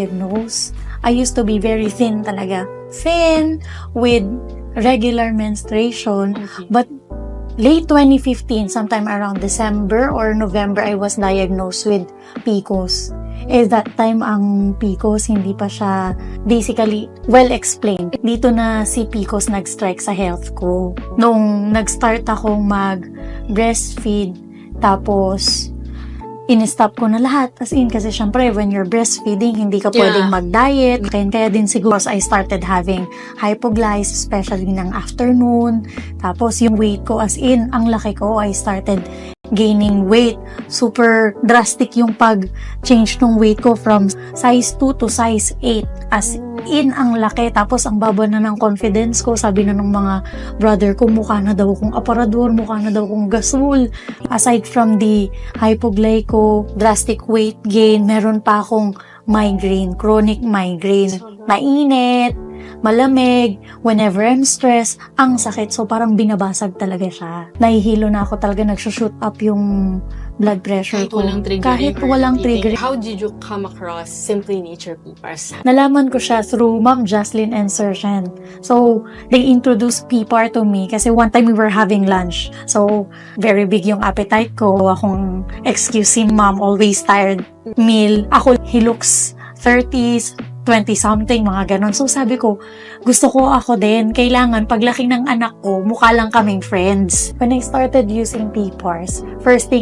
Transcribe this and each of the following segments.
diagnosed, I used to be very thin talaga. Thin, with regular menstruation, but late 2015, sometime around December or November, I was diagnosed with PCOS. That time, ang PCOS, hindi pa siya basically well-explained. Dito na si PCOS nag-strike sa health ko. Nung nag-start akong mag-breastfeed, tapos in-stop ko na lahat. As in, kasi syempre, when you're breastfeeding, hindi ka pwedeng mag-diet. Kaya din siguro, I started having hypoglyce, especially ng afternoon. Tapos, yung weight ko, as in, ang laki ko, I started gaining weight. Super drastic yung pag-change ng weight ko from size 2 to size 8. As in, ang laki. Tapos, ang baba na ng confidence ko. Sabi na ng mga brother ko, mukha na daw akong aparador, mukha na daw akong gasol. Aside from the hypoglyco, drastic weight gain, meron pa akong migraine, chronic migraine. Mainit, malamig, whenever I'm stressed, ang sakit. So, parang binabasag talaga siya. Nahihilo na ako talaga, nagsushoot up yung blood pressure ko. Kahit walang trigger. How did you come across Simply Nature PPARs? Nalaman ko siya through Ma'am Jansen and Mr. Jhen. So, they introduced PPAR to me kasi one time we were having lunch. So, very big yung appetite ko. Akong excusing mom, always tired meal. Ako, he looks 30s, 20-something, mga ganon. So, sabi ko, gusto ko ako din. Kailangan, paglaki ng anak ko, mukha lang kaming friends. When I started using PPARs, first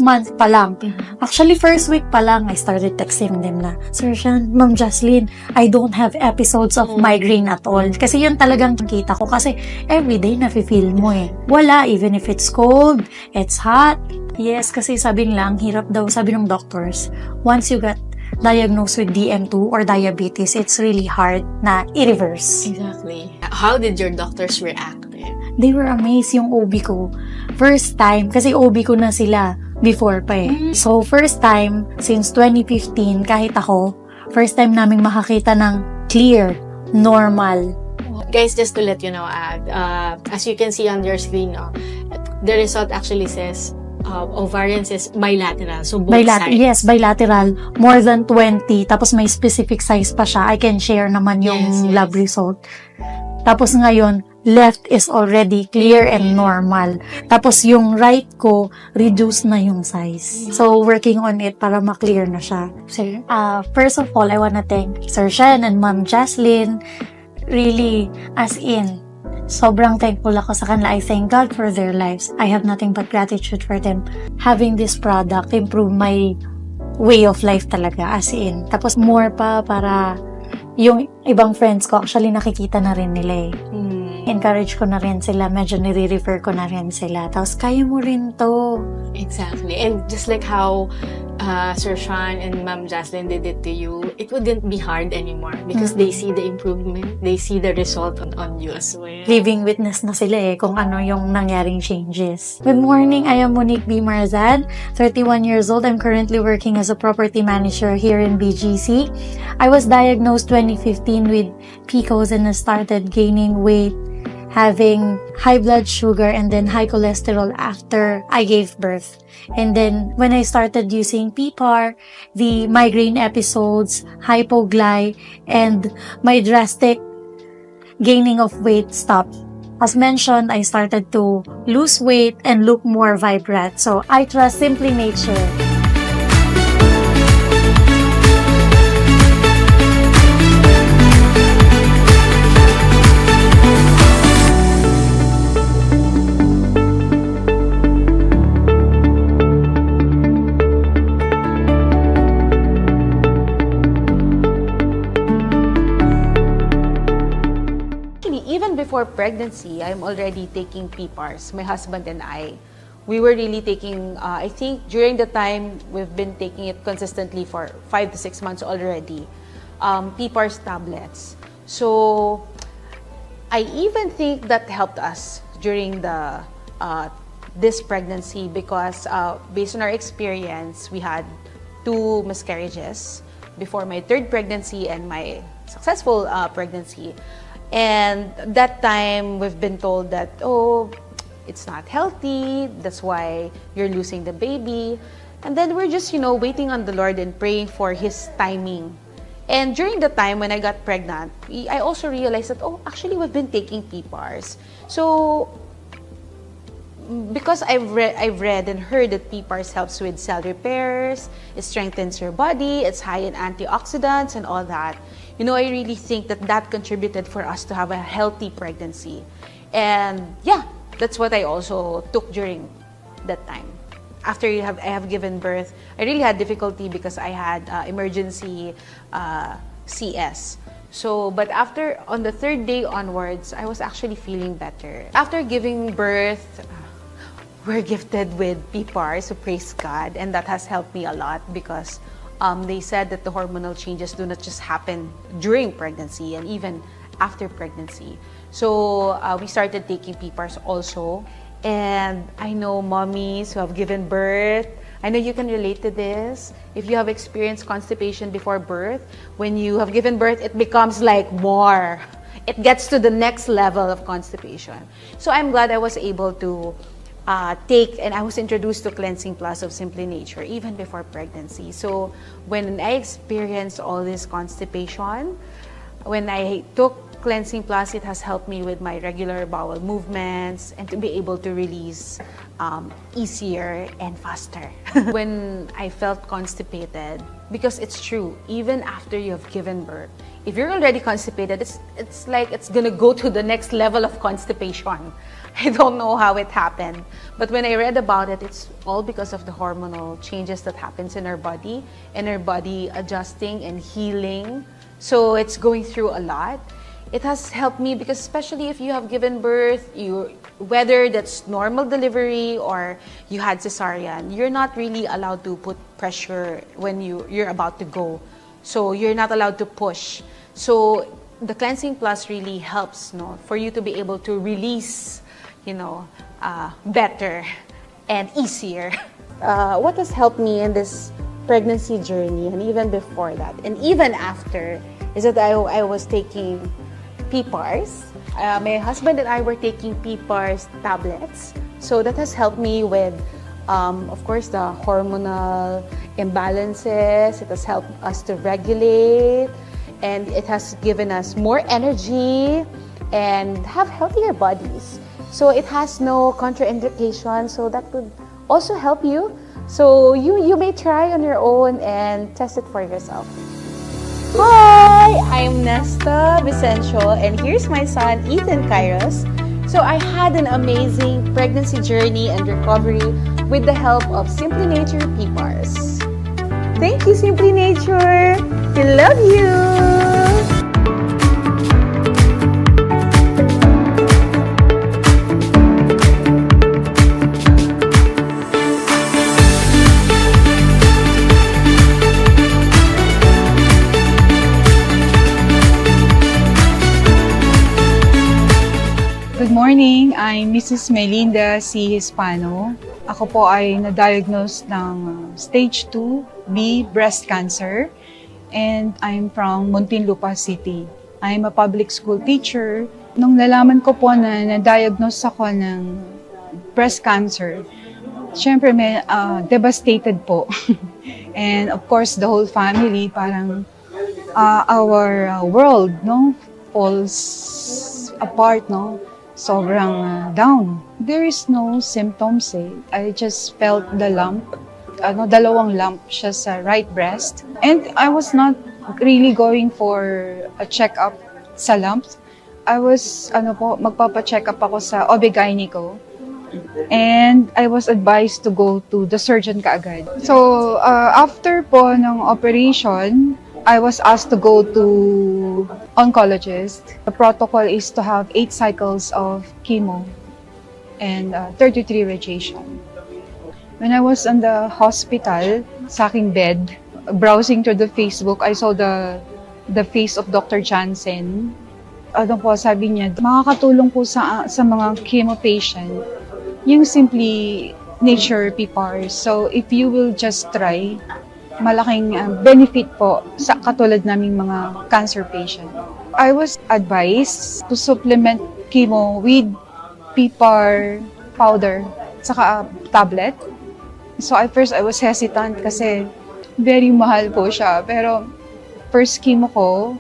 month pa lang. Actually, first week pa lang, I started texting them na, Sir Shyan, Ma'am Jocelyn, I don't have episodes of migraine at all. Kasi yun talagang kita ko. Kasi everyday nafe-feel mo eh. Wala, even if it's cold, it's hot. Yes, kasi sabi nila, ang hirap daw, sabi ng doctors, once you got diagnosed with DM2 or diabetes, it's really hard na i-reverse. Exactly. How did your doctors react? They were amazed yung OB ko. First time, kasi OB ko na sila before pa eh. So, first time, since 2015, kahit ako, first time naming makakita ng clear, normal. Guys, just to let you know, as you can see on your screen, the result actually says ovarian is bilateral. So, both sides. Yes, bilateral. More than 20. Tapos may specific size pa siya. I can share naman yung lab result. Tapos ngayon, left is already clear and normal. Tapos yung right ko, reduce na yung size. So, working on it para ma-clear na siya. First of all, I wanna thank Sir Shyan and Ma'am Jocelyn. Really, as in, sobrang thankful ako sa kanila. I thank God for their lives. I have nothing but gratitude for them. Having this product improve my way of life talaga, as in. Tapos more pa para yung ibang friends ko, actually nakikita na rin nila eh. Encourage ko na rin sila, medyo nire-refer ko na rin sila. Tapos kaya mo rin to. Exactly. And just like how Sir Shyan and Ma'am Jocelyn did it to you, it wouldn't be hard anymore because they see the improvement, they see the result on you as well. Living witness na sila eh kung ano yung nangyaring changes. Good morning, I am Monique B. Marzad, 31 years old. I'm currently working as a property manager here in BGC. I was diagnosed 2015 with PCOS and I started gaining weight, having high blood sugar and then high cholesterol after I gave birth. And then when I started using PPAR, the migraine episodes, hypogly, and my drastic gaining of weight stopped. As mentioned, I started to lose weight and look more vibrant. So I trust Simply Nature. Before pregnancy, I'm already taking PPARs. My husband and I, we were really taking, I think during the time, we've been taking it consistently for 5 to 6 months already, PPARs tablets. So, I even think that helped us during the this pregnancy because based on our experience, we had 2 miscarriages before my 3rd pregnancy and my successful pregnancy. And that time, we've been told that, oh, it's not healthy, that's why you're losing the baby. And then we're just, waiting on the Lord and praying for His timing. And during the time when I got pregnant, I also realized that, oh, actually we've been taking PPARs. So, because I've read and heard that PPARs helps with cell repairs, it strengthens your body, it's high in antioxidants and all that. You know, I really think that that contributed for us to have a healthy pregnancy. And yeah, that's what I also took during that time. After I have given birth, I really had difficulty because I had emergency CS. So, but after, on the third day onwards, I was actually feeling better. After giving birth, we're gifted with PPARs, so praise God, and that has helped me a lot because they said that the hormonal changes do not just happen during pregnancy and even after pregnancy. So we started taking PPARs also. And I know mommies who have given birth, I know you can relate to this. If you have experienced constipation before birth, when you have given birth, it becomes like more. It gets to the next level of constipation. So I'm glad I was able to take, and I was introduced to Cleansing Plus of Simply Nature even before pregnancy. So when I experienced all this constipation, when I took Cleansing Plus, it has helped me with my regular bowel movements and to be able to release easier and faster. When I felt constipated, because it's true, even after you have given birth, if you're already constipated, it's like it's gonna go to the next level of constipation. I don't know how it happened, but when I read about it, it's all because of the hormonal changes that happens in our body and our body adjusting and healing. So it's going through a lot. It has helped me because especially if you have given birth, whether that's normal delivery or you had cesarean, you're not really allowed to put pressure when you're about to go. So you're not allowed to push. So the Cleansing Plus really helps, no, for you to be able to release, better and easier. What has helped me in this pregnancy journey and even before that and even after is that I was taking PPARs. My husband and I were taking PPARs tablets. So that has helped me with, of course, the hormonal imbalances. It has helped us to regulate, and it has given us more energy and have healthier bodies. So it has no contraindication, so that could also help you. So you may try on your own and test it for yourself. Hi, I'm Nesta Vicencio, and here's my son, Ethan Kairos. So I had an amazing pregnancy journey and recovery with the help of Simply Nature PPARs. Thank you, Simply Nature. We love you. Good morning, I'm Mrs. Melinda C. Hispano. Ako po ay na-diagnose ng stage 2B breast cancer, and I'm from Muntinlupa City. I'm a public school teacher. Nung nalaman ko po na na-diagnose ako ng breast cancer, syempre may devastated po. And of course, the whole family, parang our world, no, falls apart, no? Sobrang down. There is no symptoms eh. I just felt the lump. Dalawang lump siya sa right breast. And I was not really going for a check-up sa lumps. I was, magpapa-check up ako sa OB-GYN ko. And I was advised to go to the surgeon kaagad. So, after po ng operation, I was asked to go to oncologist. The protocol is to have 8 cycles of chemo and 33 radiation. When I was in the hospital, sa aking bed, browsing through the Facebook, I saw the face of Dr. Jansen. Sabi niya, makakatulong po sa mga chemo patient, yung Simply Nature PPARs. So if you will just try, malaking benefit po sa katulad naming mga cancer patient. I was advised to supplement chemo with PPAR powder saka tablet. So at first I was hesitant kasi very mahal po siya. Pero first chemo ko,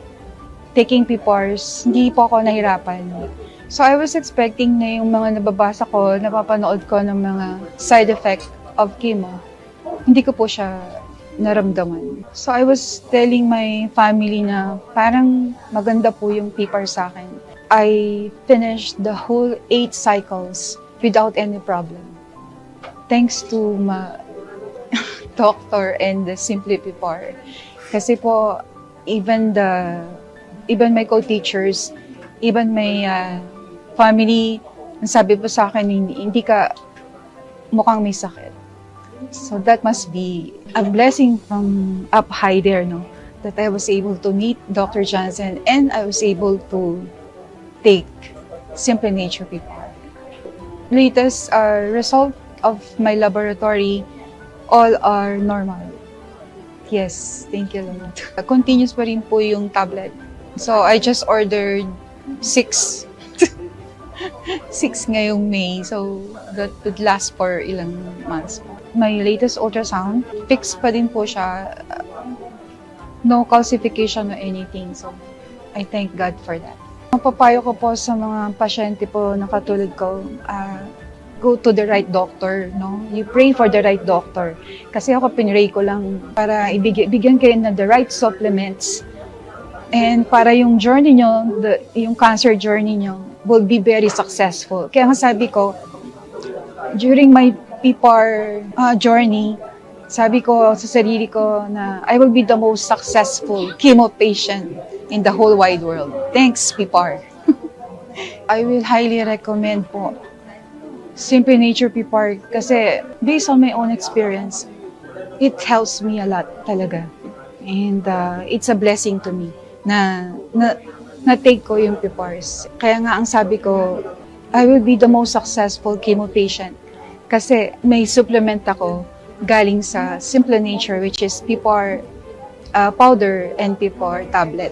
taking PPARs, hindi po ako nahirapan. So I was expecting na yung mga nababasa ko, napapanood ko ng mga side effect of chemo. Hindi ko po siya naramdaman. So I was telling my family na parang maganda po yung PPAR sa akin. I finished the whole 8 cycles without any problem. Thanks to my doctor and the Simply PPAR. Kasi po, even my co-teachers, even my family, sabi po sa akin, hindi ka mukhang may sakit. So that must be a blessing from up high there, no? That I was able to meet Dr. Jansen and I was able to take Simply Nature PPAR. Latest result of my laboratory, all are normal. Yes, thank you, Lord. Continuous pa rin po yung tablet. So I just ordered 6 ngayong May. So that would last for ilang months. My latest ultrasound, fixed pa din po siya. No calcification or anything. So I thank God for that. Ang papayo ko po sa mga pasyente po na katulad ko, go to the right doctor, no? You pray for the right doctor. Kasi ako pinray ko lang para bigyan kayo ng the right supplements. And para yung journey nyo, yung cancer journey nyo, will be very successful. Kaya nga sabi ko, during my PPAR journey, sabi ko sa sarili ko na I will be the most successful chemo patient in the whole wide world. Thanks, PPAR. I will highly recommend po Simply Nature PPAR kasi based on my own experience, it helps me a lot talaga. And it's a blessing to me na take ko yung PPARs. Kaya nga ang sabi ko, I will be the most successful chemo patient kasi may supplement ako galing sa Simply Nature, which is PPAR powder and PPAR tablet.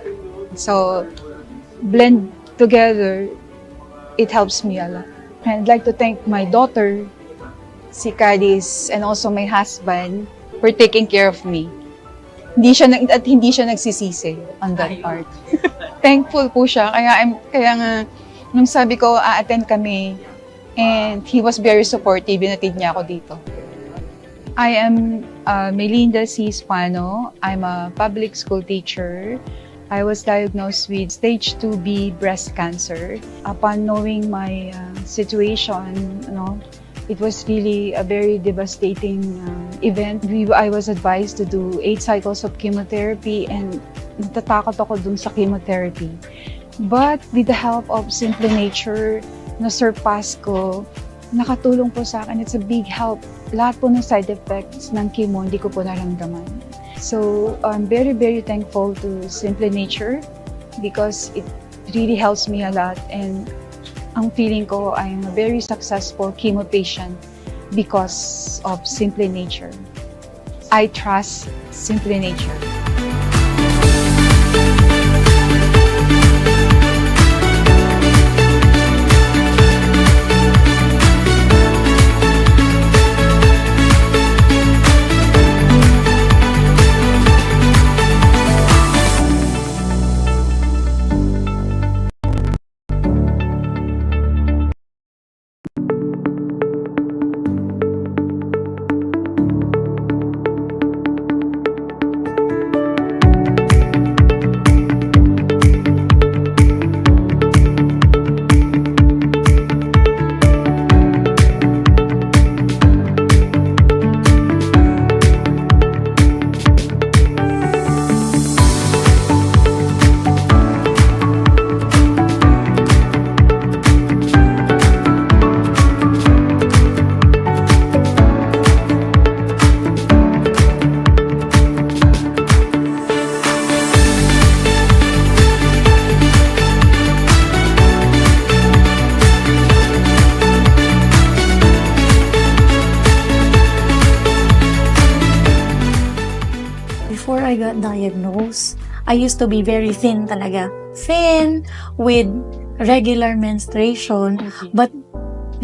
So, blend together, it helps me a lot. And I'd like to thank my daughter, si Cadiz, and also my husband for taking care of me. Hindi siya nagsisisi on that part. Thankful po siya. Kaya nga, nung sabi ko, a-attend kami, and he was very supportive, binatid niya ako dito. I am Melinda C. Spano. I'm a public school teacher. I was diagnosed with stage 2B breast cancer. Upon knowing my situation, it was really a very devastating event. I was advised to do 8 cycles of chemotherapy and natatakot ako dun sa chemotherapy. But with the help of Simply Nature, na-surpass ko, nakatulong po sa akin. It's a big help. Lahat po ng side effects ng chemo, hindi ko po naramdaman. So, I'm very, very thankful to Simply Nature because it really helps me a lot. And ang feeling ko, I'm a very successful chemo patient because of Simply Nature. I trust Simply Nature. Before I got diagnosed, I used to be very thin talaga. Thin, with regular menstruation. Okay. But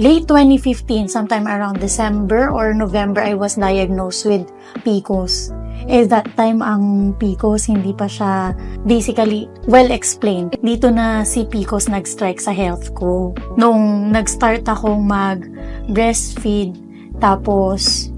late 2015, sometime around December or November, I was diagnosed with PCOS. That time ang PCOS hindi pa siya basically well explained. Dito na si PCOS nag-strike sa health ko. Nung nag-start akong mag-breastfeed, tapos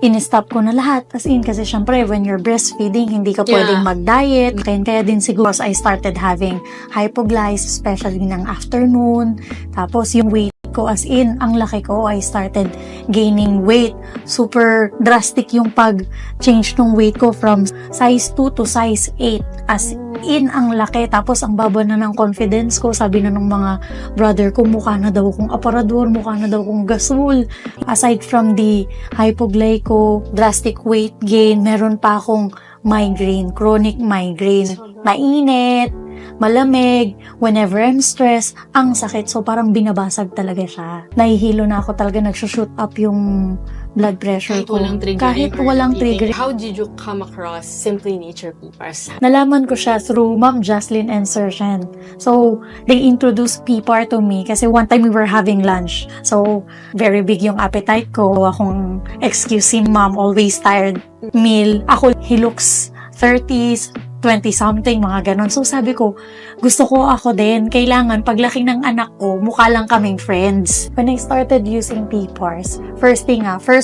in-stop ko na lahat. As in, kasi syempre, when you're breastfeeding, hindi ka pwedeng mag-diet. Kaya din siguro I started having hypoglyce, especially ng afternoon. Tapos yung weight ko, as in, ang laki ko, I started gaining weight. Super drastic yung pag-change ng weight ko from size 2 to size 8. As in, ang laki. Tapos, ang baba na ng confidence ko. Sabi na ng mga brother ko, mukha na daw akong aparador, mukha na daw akong gasol. Aside from the hypoglyco, drastic weight gain, meron pa akong migraine, chronic migraine. Mainit, malamig, whenever I'm stressed, ang sakit. So, parang binabasag talaga siya. Nahihilo na ako talaga, nagsushoot up yung blood pressure ko. Kahit walang trigger. How did you come across Simply Nature PPARs? Nalaman ko siya through Ma'am Jansen and Mr. Jhen. So, they introduced PPAR to me kasi one time we were having lunch. So, very big yung appetite ko. Akong excusin, Ma'am, always tired meal. Ako, he looks 30s, 20-something, mga ganon. So, sabi ko, gusto ko ako din. Kailangan, paglaki ng anak ko, mukha lang kaming friends. When I started using PPARs, first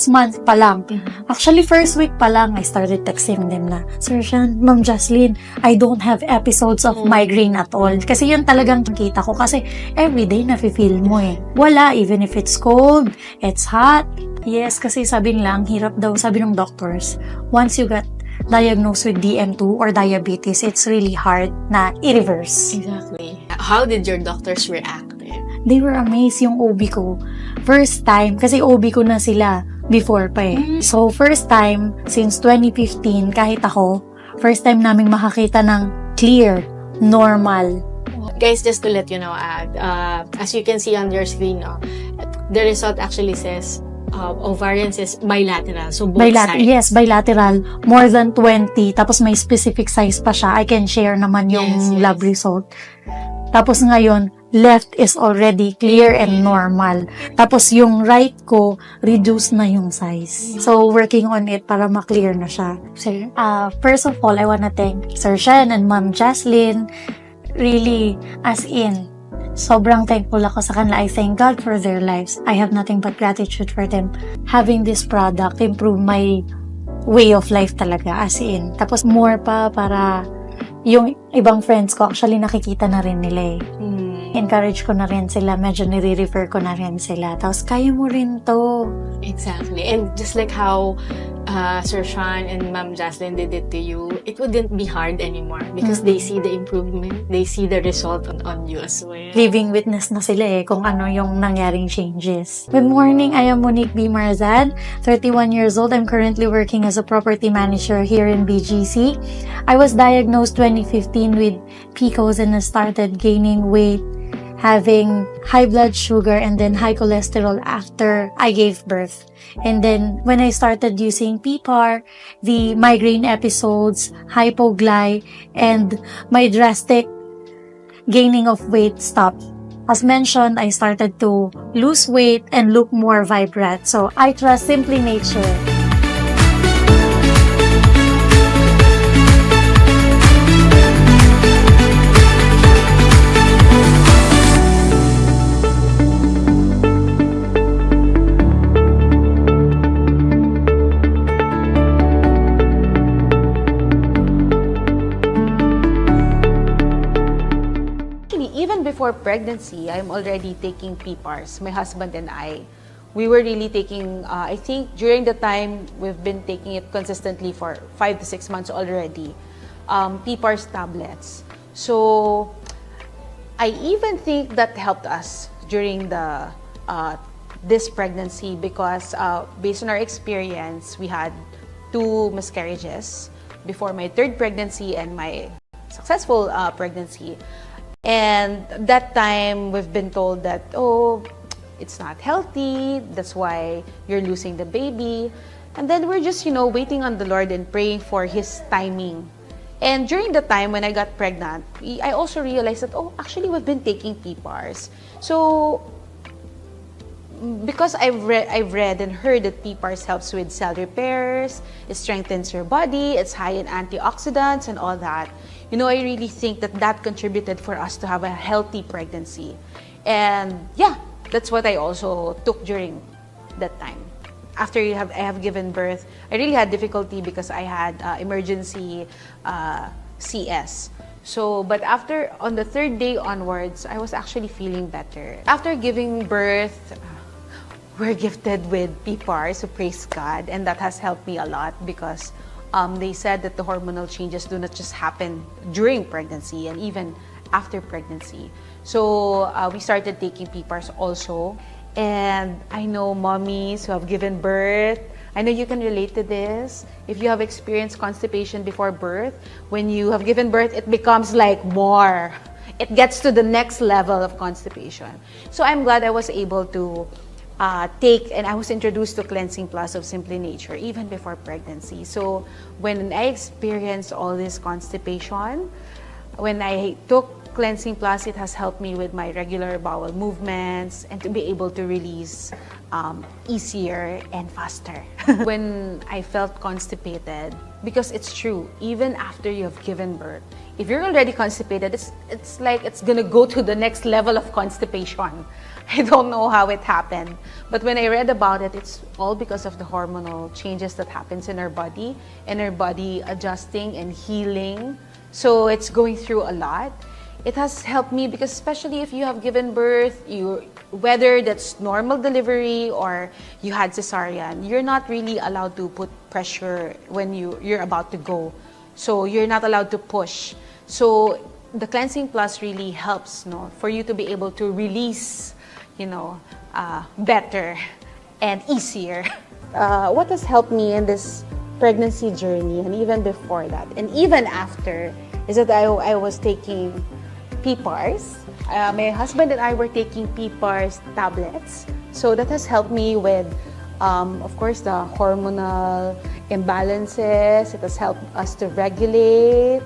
month pa lang. Actually, first week pa lang, I started texting them na, Sir Shyan, Ma'am Jocelyn, I don't have episodes of migraine at all. Kasi yun talagang kita ko. Kasi everyday, nafe-feel mo eh. Wala, even if it's cold, it's hot. Yes, kasi sabi nilang, hirap daw, sabi ng doctors, once you got diagnosed with DM2 or diabetes, it's really hard na i-reverse. Exactly. How did your doctors react? They were amazed yung OB ko. First time, kasi OB ko na sila before pa eh. So, first time, since 2015, kahit ako, first time naming makakita ng clear, normal. Guys, just to let you know, as you can see on your screen, the result actually says ovarian is bilateral. So, both sides. Yes, bilateral. More than 20. Tapos may specific size pa siya. I can share naman yung lab result. Tapos ngayon, left is already clear and normal. Tapos yung right ko, reduce na yung size. So, working on it para ma-clear na siya. Sir, first of all, I wanna thank Sir Shyan and Ma'am Jocelyn. Really, as in, sobrang thankful ako sa kanila. I thank God for their lives. I have nothing but gratitude for them. Having this product improve my way of life talaga, as in. Tapos more pa para yung ibang friends ko, actually nakikita na rin nila eh. Encourage ko na rin sila, medyo nire-refer ko na rin sila. Tapos, kaya mo rin to. Exactly. And just like how Sir Shyan and Ma'am Jocelyn did it to you, it wouldn't be hard anymore because they see the improvement, they see the result on you as well. Living witness na sila eh, kung ano yung nangyaring changes. Good morning, I am Monique B. Marzad, 31 years old. I'm currently working as a property manager here in BGC. I was diagnosed 2015 with PCOS and I started gaining weight, having high blood sugar and then high cholesterol after I gave birth. And then when I started using PPAR, the migraine episodes, hypogly, and my drastic gaining of weight stopped. As mentioned, I started to lose weight and look more vibrant. So I trust Simply Nature. Before pregnancy, I'm already taking PPARs. My husband and I, we were really taking, I think during the time we've been taking it consistently for 5 to 6 months already, PPARs tablets. So, I even think that helped us during the this pregnancy because based on our experience, we had 2 miscarriages before my 3rd pregnancy and my successful pregnancy. And that time, we've been told that, oh, it's not healthy, that's why you're losing the baby. And then we're just, waiting on the Lord and praying for His timing. And during the time when I got pregnant, I also realized that, oh, actually, we've been taking PPARs. So, because I've read and heard that PPARs helps with cell repairs, it strengthens your body, it's high in antioxidants and all that. You know, I really think that that contributed for us to have a healthy pregnancy. And yeah, that's what I also took during that time. After I have given birth, I really had difficulty because I had emergency CS. So, but after, on the third day onwards, I was actually feeling better. After giving birth, we're gifted with PPARs, so praise God, and that has helped me a lot because they said that the hormonal changes do not just happen during pregnancy and even after pregnancy. So we started taking PPARs also, and I know mommies who have given birth, I know you can relate to this. If you have experienced constipation before birth, when you have given birth, it becomes like more. It gets to the next level of constipation. So I'm glad I was able to take, and I was introduced to Cleansing Plus of Simply Nature even before pregnancy. So when I experienced all this constipation, when I took Cleansing Plus, it has helped me with my regular bowel movements and to be able to release easier and faster. When I felt constipated, because it's true, even after you have given birth, if you're already constipated, it's like it's gonna go to the next level of constipation. I don't know how it happened, but when I read about it, it's all because of the hormonal changes that happens in our body and our body adjusting and healing. So it's going through a lot. It has helped me because especially if you have given birth, whether that's normal delivery or you had cesarean, you're not really allowed to put pressure when you're about to go. So you're not allowed to push. So the Cleansing Plus really helps, for you to be able to release, better and easier. What has helped me in this pregnancy journey and even before that and even after is that I was taking PPARs. My husband and I were taking PPARs tablets. So that has helped me with, of course, the hormonal imbalances. It has helped us to regulate,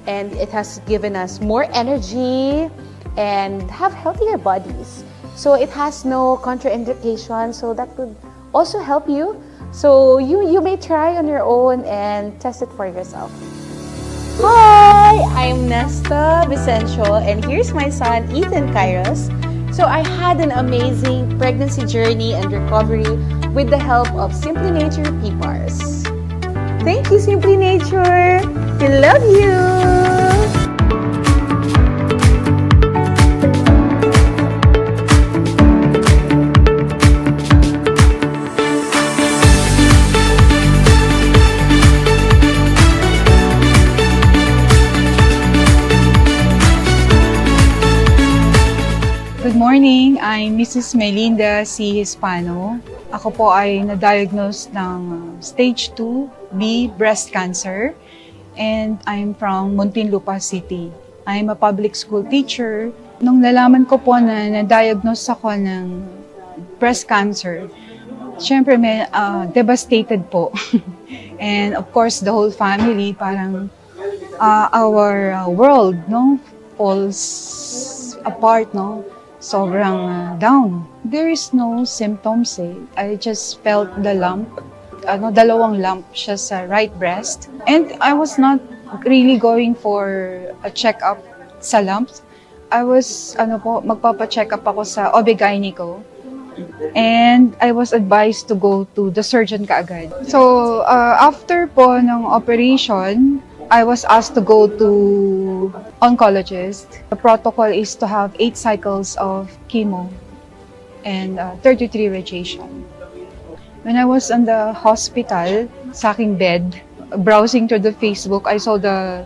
and it has given us more energy and have healthier bodies. So it has no contraindication, so that could also help you. So you may try on your own and test it for yourself. Hi, I'm Nesta Vicencio, and here's my son, Ethan Kairos. So I had an amazing pregnancy journey and recovery with the help of Simply Nature PPARs. Thank you, Simply Nature. We love you. Good morning, I'm Mrs. Melinda C. Hispano. Ako po ay na-diagnose ng stage 2B breast cancer, and I'm from Muntinlupa City. I'm a public school teacher. Nung nalaman ko po na na-diagnose ako ng breast cancer, syempre may devastated po. And of course, the whole family, parang our world, falls apart, sobrang down. There is no symptoms eh. I just felt the lump. Dalawang lump siya sa right breast. And I was not really going for a check-up sa lumps. I was, magpapa-check up ako sa OB-GYN ko. And I was advised to go to the surgeon kaagad. So, after po ng operation, I was asked to go to oncologist. The protocol is to have 8 cycles of chemo and 33 radiation. When I was on the hospital, sa aking bed, browsing through the Facebook, I saw the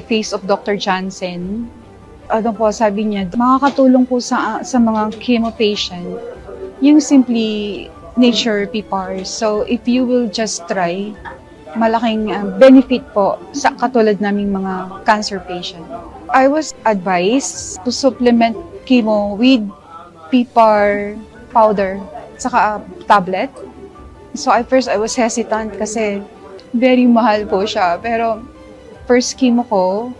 face of Dr. Jansen. Sabi niya, makakatulong po sa mga chemo patient, yung Simply Nature PPARs. So if you will just try, malaking benefit po sa katulad naming mga cancer patient. I was advised to supplement chemo with PPAR powder saka tablet. So at first I was hesitant kasi very mahal po siya. Pero first chemo ko,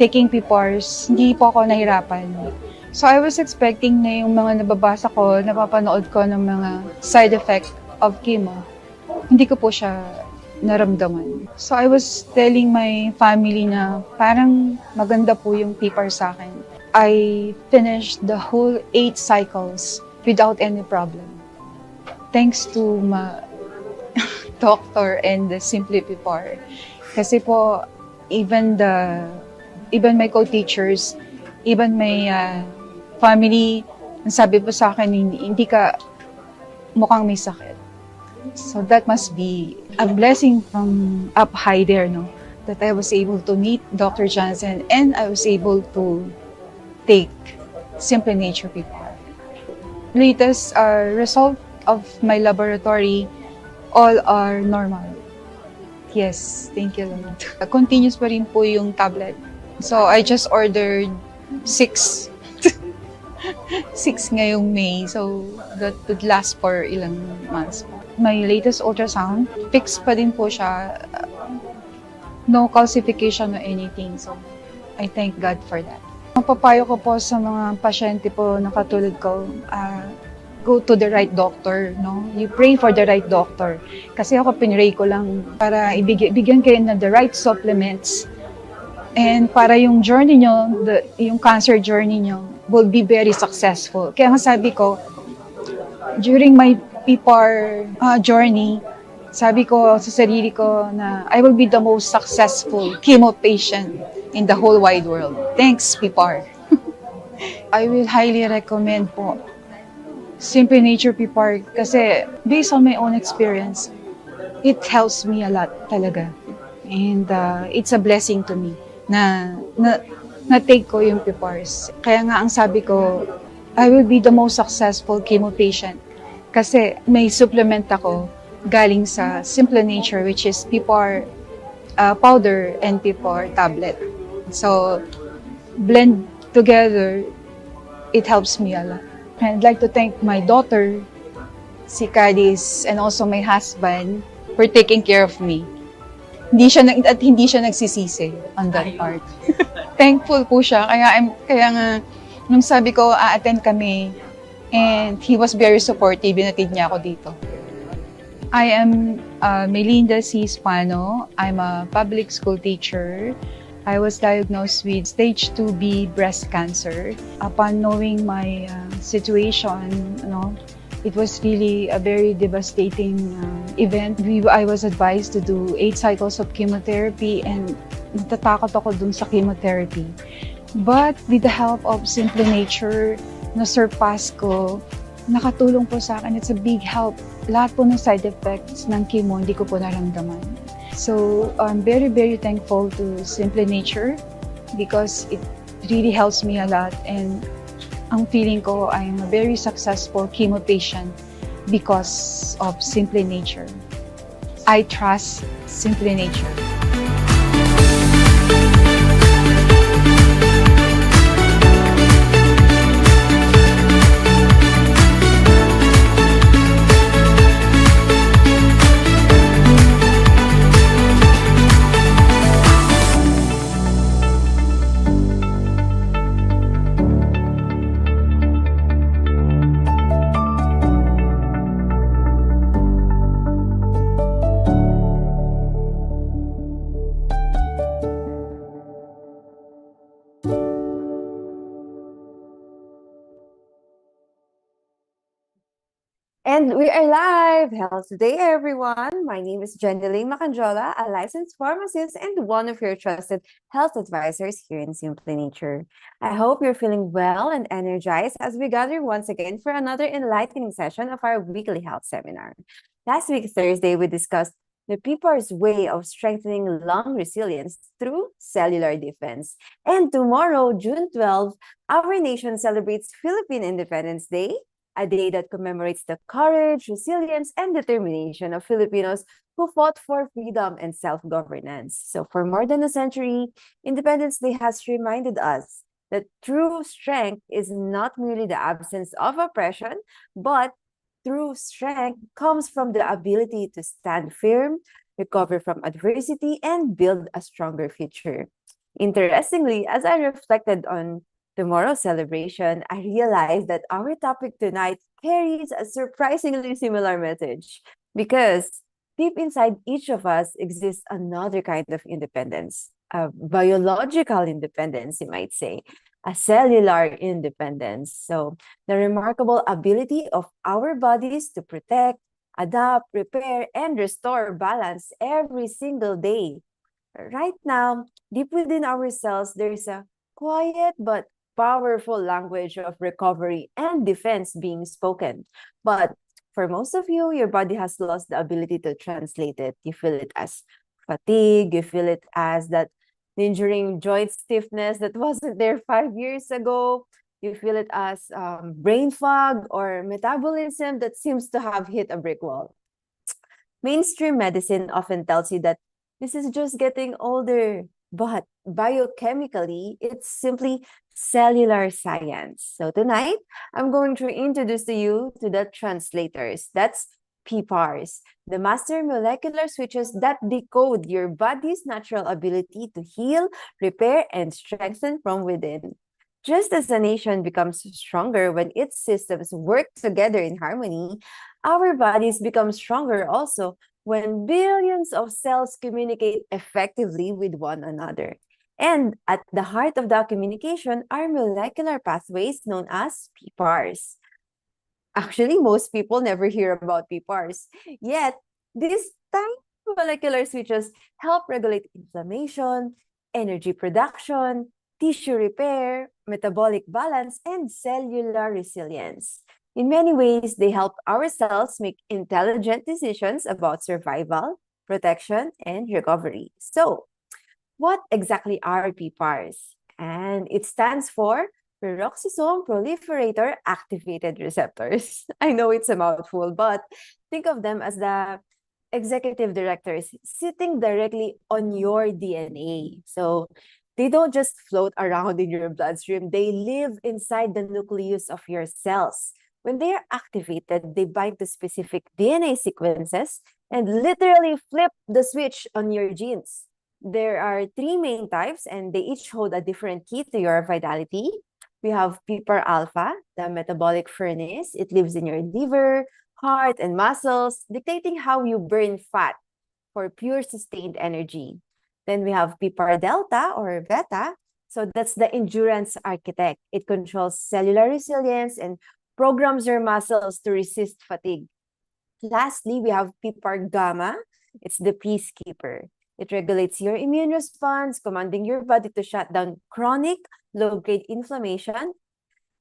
taking PPARs, hindi po ako nahirapan. So I was expecting na yung mga nababasa ko, napapanood ko ng mga side effect of chemo. Hindi ko po siya naramdaman. So I was telling my family na parang maganda po yung PPAR sa akin. I finished the whole 8 cycles without any problem. Thanks to my doctor and the Simply PPAR. Kasi po, even my co-teachers, even my family, sabi po sa akin, hindi ka mukhang may sakit. So that must be a blessing from up high there, no? That I was able to meet Dr. Jansen and I was able to take Simply Nature PPAR. Latest result of my laboratory, all are normal. Yes, thank you, Lord. Continuous pa rin po yung tablet. So I just ordered 6 ngayong May. So that would last for ilang months. My latest ultrasound, fixed pa din po siya. No calcification or anything. So I thank God for that. Mapapayo ko po sa mga pasyente po na katulad ko, go to the right doctor, no? You pray for the right doctor. Kasi ako pinray ko lang para ibigyan kayo ng the right supplements. And para yung journey nyo, yung cancer journey nyo, will be very successful. Kaya nga sabi ko, during my PPAR journey, sabi ko sa sarili ko na I will be the most successful chemo patient in the whole wide world. Thanks, PPAR. I will highly recommend po Simply Nature PPAR kasi based on my own experience, it helps me a lot talaga. And it's a blessing to me na take ko yung PPARs. Kaya nga ang sabi ko, I will be the most successful chemo patient kasi may supplement ako galing sa Simply Nature, which is PPAR powder and PPAR tablet. So, blend together, it helps me a lot. And I'd like to thank my daughter, si Cadiz, and also my husband for taking care of me. Hindi siya nagsisisi on that part. Thankful po siya. Kaya nga, nung sabi ko, a-attend kami, and he was very supportive, binatid niya ako dito. I am Melinda C. Spano. I'm a public school teacher. I was diagnosed with stage 2B breast cancer. Upon knowing my situation, it was really a very devastating event. I was advised to do 8 cycles of chemotherapy and natatakot ako dun sa chemotherapy. But with the help of Simply Nature, na-surpass ko, nakatulong po sa akin. It's a big help. Lahat po ng side effects ng chemo, hindi ko po naramdaman. So I'm very, very thankful to Simply Nature because it really helps me a lot. And ang feeling ko, I'm a very successful chemo patient because of Simply Nature. I trust Simply Nature. And we are live! Health Today, everyone! My name is Jhen, a licensed pharmacist and one of your trusted health advisors here in Simply Nature. I hope you're feeling well and energized as we gather once again for another enlightening session of our weekly health seminar. Last week, Thursday, we discussed the PPAR's way of strengthening lung resilience through cellular defense. And tomorrow, June 12, our nation celebrates Philippine Independence Day, a day that commemorates the courage, resilience, and determination of Filipinos who fought for freedom and self-governance. So for more than a century, Independence Day has reminded us that true strength is not merely the absence of oppression, but true strength comes from the ability to stand firm, recover from adversity, and build a stronger future. Interestingly, as I reflected on tomorrow's celebration, I realized that our topic tonight carries a surprisingly similar message because deep inside each of us exists another kind of independence, a biological independence, you might say, a cellular independence. So, the remarkable ability of our bodies to protect, adapt, repair, and restore balance every single day. Right now, deep within ourselves, there is a quiet but powerful language of recovery and defense being spoken. But for most of you, your body has lost the ability to translate it. You feel it as fatigue, you feel it as that lingering joint stiffness that wasn't there 5 years ago. You feel it as brain fog or metabolism that seems to have hit a brick wall. Mainstream medicine often tells you that this is just getting older, but biochemically, it's simply cellular science. So tonight, I'm going to introduce to you to the translators. That's PPARs, the master molecular switches that decode your body's natural ability to heal, repair, and strengthen from within. Just as a nation becomes stronger when its systems work together in harmony, our bodies become stronger also when billions of cells communicate effectively with one another. And at the heart of that communication are molecular pathways known as PPARs. Actually, most people never hear about PPARs. Yet, these tiny molecular switches help regulate inflammation, energy production, tissue repair, metabolic balance, and cellular resilience. In many ways, they help our cells make intelligent decisions about survival, protection, and recovery. So, what exactly are PPARs? And it stands for peroxisome proliferator activated receptors. I know it's a mouthful, but think of them as the executive directors sitting directly on your DNA. So they don't just float around in your bloodstream, they live inside the nucleus of your cells. When they are activated, they bind to specific DNA sequences and literally flip the switch on your genes. There are three main types, and they each hold a different key to your vitality. We have PPAR alpha, the metabolic furnace. It lives in your liver, heart, and muscles, dictating how you burn fat for pure sustained energy. Then we have PPAR delta or beta. So that's the endurance architect. It controls cellular resilience and programs your muscles to resist fatigue. Lastly, we have PPAR gamma. It's the peacekeeper. It regulates your immune response, commanding your body to shut down chronic low-grade inflammation,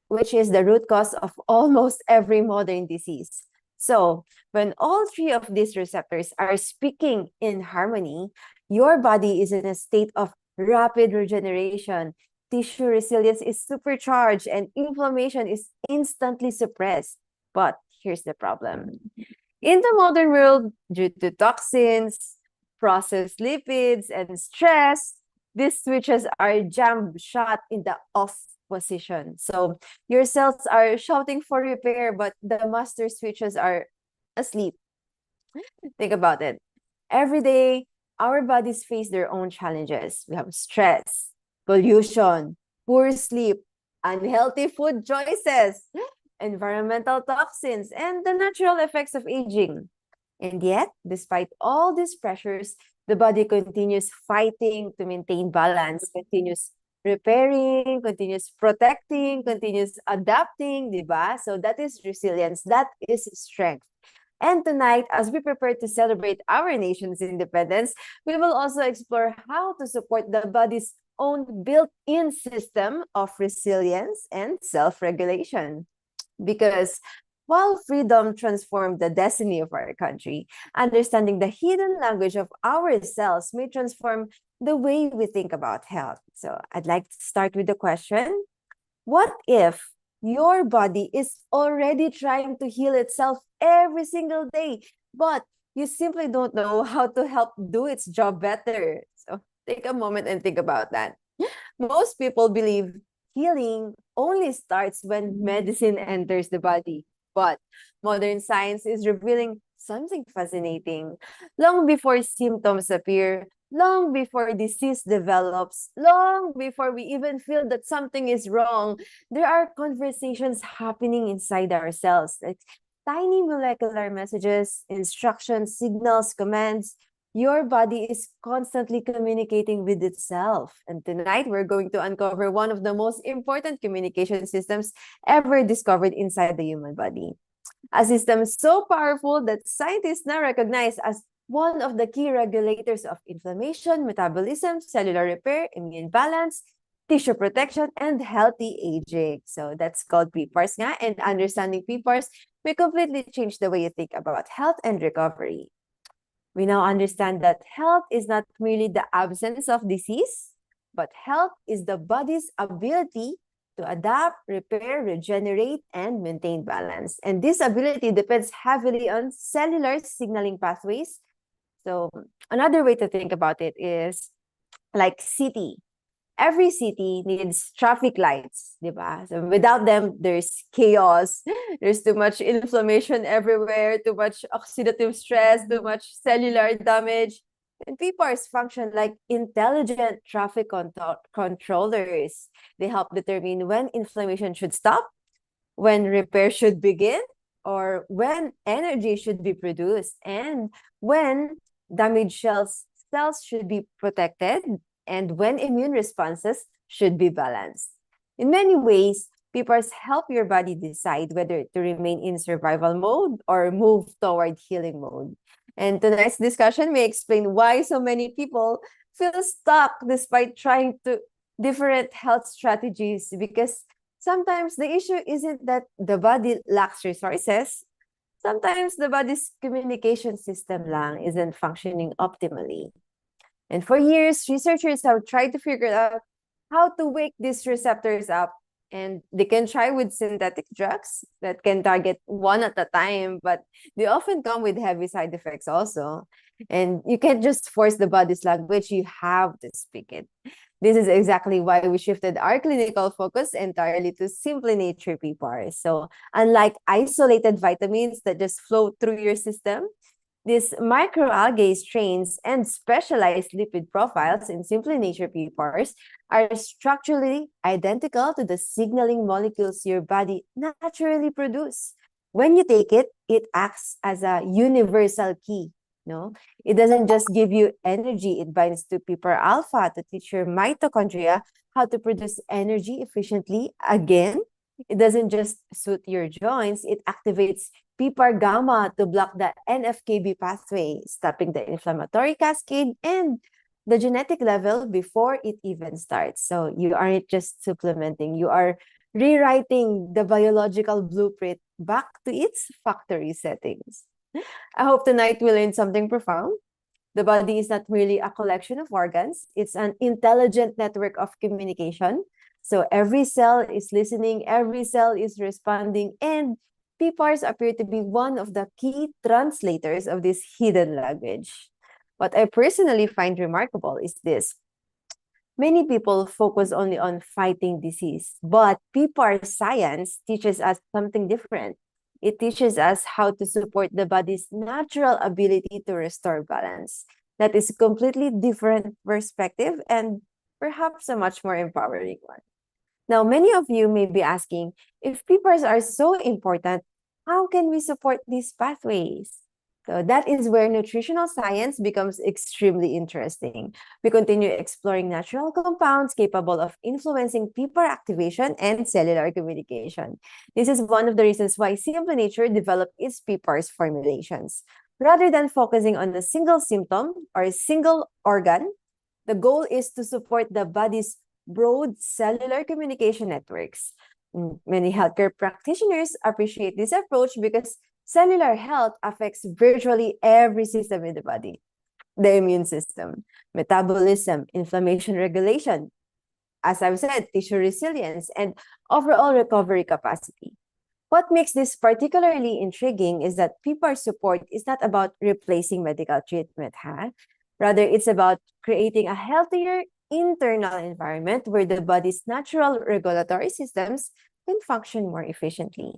which is the root cause of almost every modern disease. So, when all three of these receptors are speaking in harmony, your body is in a state of rapid regeneration. Tissue resilience is supercharged and inflammation is instantly suppressed. But here's the problem. In the modern world, due to toxins, processed lipids, and stress, these switches are jammed shut in the off position. So your cells are shouting for repair, but the master switches are asleep. Think about it. Every day, our bodies face their own challenges. We have stress, pollution, poor sleep, unhealthy food choices, environmental toxins, and the natural effects of aging. And yet, despite all these pressures, the body continues fighting to maintain balance, continues repairing, continues protecting, continues adapting, diba? So that is resilience, that is strength. And tonight, as we prepare to celebrate our nation's independence, we will also explore how to support the body's own built-in system of resilience and self-regulation. Because while freedom transformed the destiny of our country, understanding the hidden language of our cells may transform the way we think about health. So I'd like to start with the question, what if your body is already trying to heal itself every single day, but you simply don't know how to help do its job better? So take a moment and think about that. Most people believe healing only starts when medicine enters the body. But modern science is revealing something fascinating. Long before symptoms appear, long before disease develops, long before we even feel that something is wrong. There are conversations happening inside our cells, like tiny molecular messages, instructions, signals, commands. Your body is constantly communicating with itself. And tonight, we're going to uncover one of the most important communication systems ever discovered inside the human body. A system so powerful that scientists now recognize as one of the key regulators of inflammation, metabolism, cellular repair, immune balance, tissue protection, and healthy aging. So that's called PPARs nga. And understanding PPARs may completely change the way you think about health and recovery. We now understand that health is not merely the absence of disease, but health is the body's ability to adapt, repair, regenerate, and maintain balance. And this ability depends heavily on cellular signaling pathways. So another way to think about it is like city. Every city needs traffic lights, diba? So without them, there's chaos. There's too much inflammation everywhere, too much oxidative stress, too much cellular damage. And PPARs function like intelligent traffic controllers. They help determine when inflammation should stop, when repair should begin, or when energy should be produced, and when damaged cells should be protected, and when immune responses should be balanced. In many ways, PPARs help your body decide whether to remain in survival mode or move toward healing mode. And tonight's discussion may explain why so many people feel stuck despite trying to different health strategies, because sometimes the issue isn't that the body lacks resources. Sometimes the body's communication system lang isn't functioning optimally. And for years, researchers have tried to figure out how to wake these receptors up. And they can try with synthetic drugs that can target one at a time, but they often come with heavy side effects also. And you can't just force the body's language, you have to speak it. This is exactly why we shifted our clinical focus entirely to Simply Nature PPARs. So unlike isolated vitamins that just flow through your system, these microalgae strains and specialized lipid profiles in Simply Nature PPARs are structurally identical to the signaling molecules your body naturally produces. When you take it, it acts as a universal key. No, it doesn't just give you energy, it binds to PPAR alpha to teach your mitochondria how to produce energy efficiently again. It doesn't just suit your joints, it activates PPAR gamma to block the NFKB pathway, stopping the inflammatory cascade and the genetic level before it even starts. So you aren't just supplementing, you are rewriting the biological blueprint back to its factory settings. I hope tonight we learned something profound. The body is not merely a collection of organs, it's an intelligent network of communication. So every cell is listening, every cell is responding, and PPARs appear to be one of the key translators of this hidden language. What I personally find remarkable is this. Many people focus only on fighting disease, but PPAR science teaches us something different. It teaches us how to support the body's natural ability to restore balance. That is a completely different perspective and perhaps a much more empowering one. Now, many of you may be asking, if PPARs are so important, how can we support these pathways? So that is where nutritional science becomes extremely interesting. We continue exploring natural compounds capable of influencing PPAR activation and cellular communication. This is one of the reasons why Simply Nature developed its PPARs formulations. Rather than focusing on a single symptom or a single organ, the goal is to support the body's broad cellular communication networks. Many healthcare practitioners appreciate this approach because cellular health affects virtually every system in the body. The immune system, metabolism, inflammation regulation, as I've said, tissue resilience, and overall recovery capacity. What makes this particularly intriguing is that PPAR support is not about replacing medical treatment, Rather, it's about creating a healthier internal environment where the body's natural regulatory systems can function more efficiently.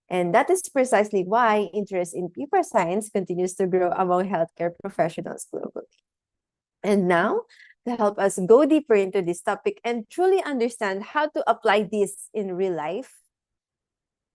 And that is precisely why interest in PPAR science continues to grow among healthcare professionals globally. And now, to help us go deeper into this topic and truly understand how to apply this in real life,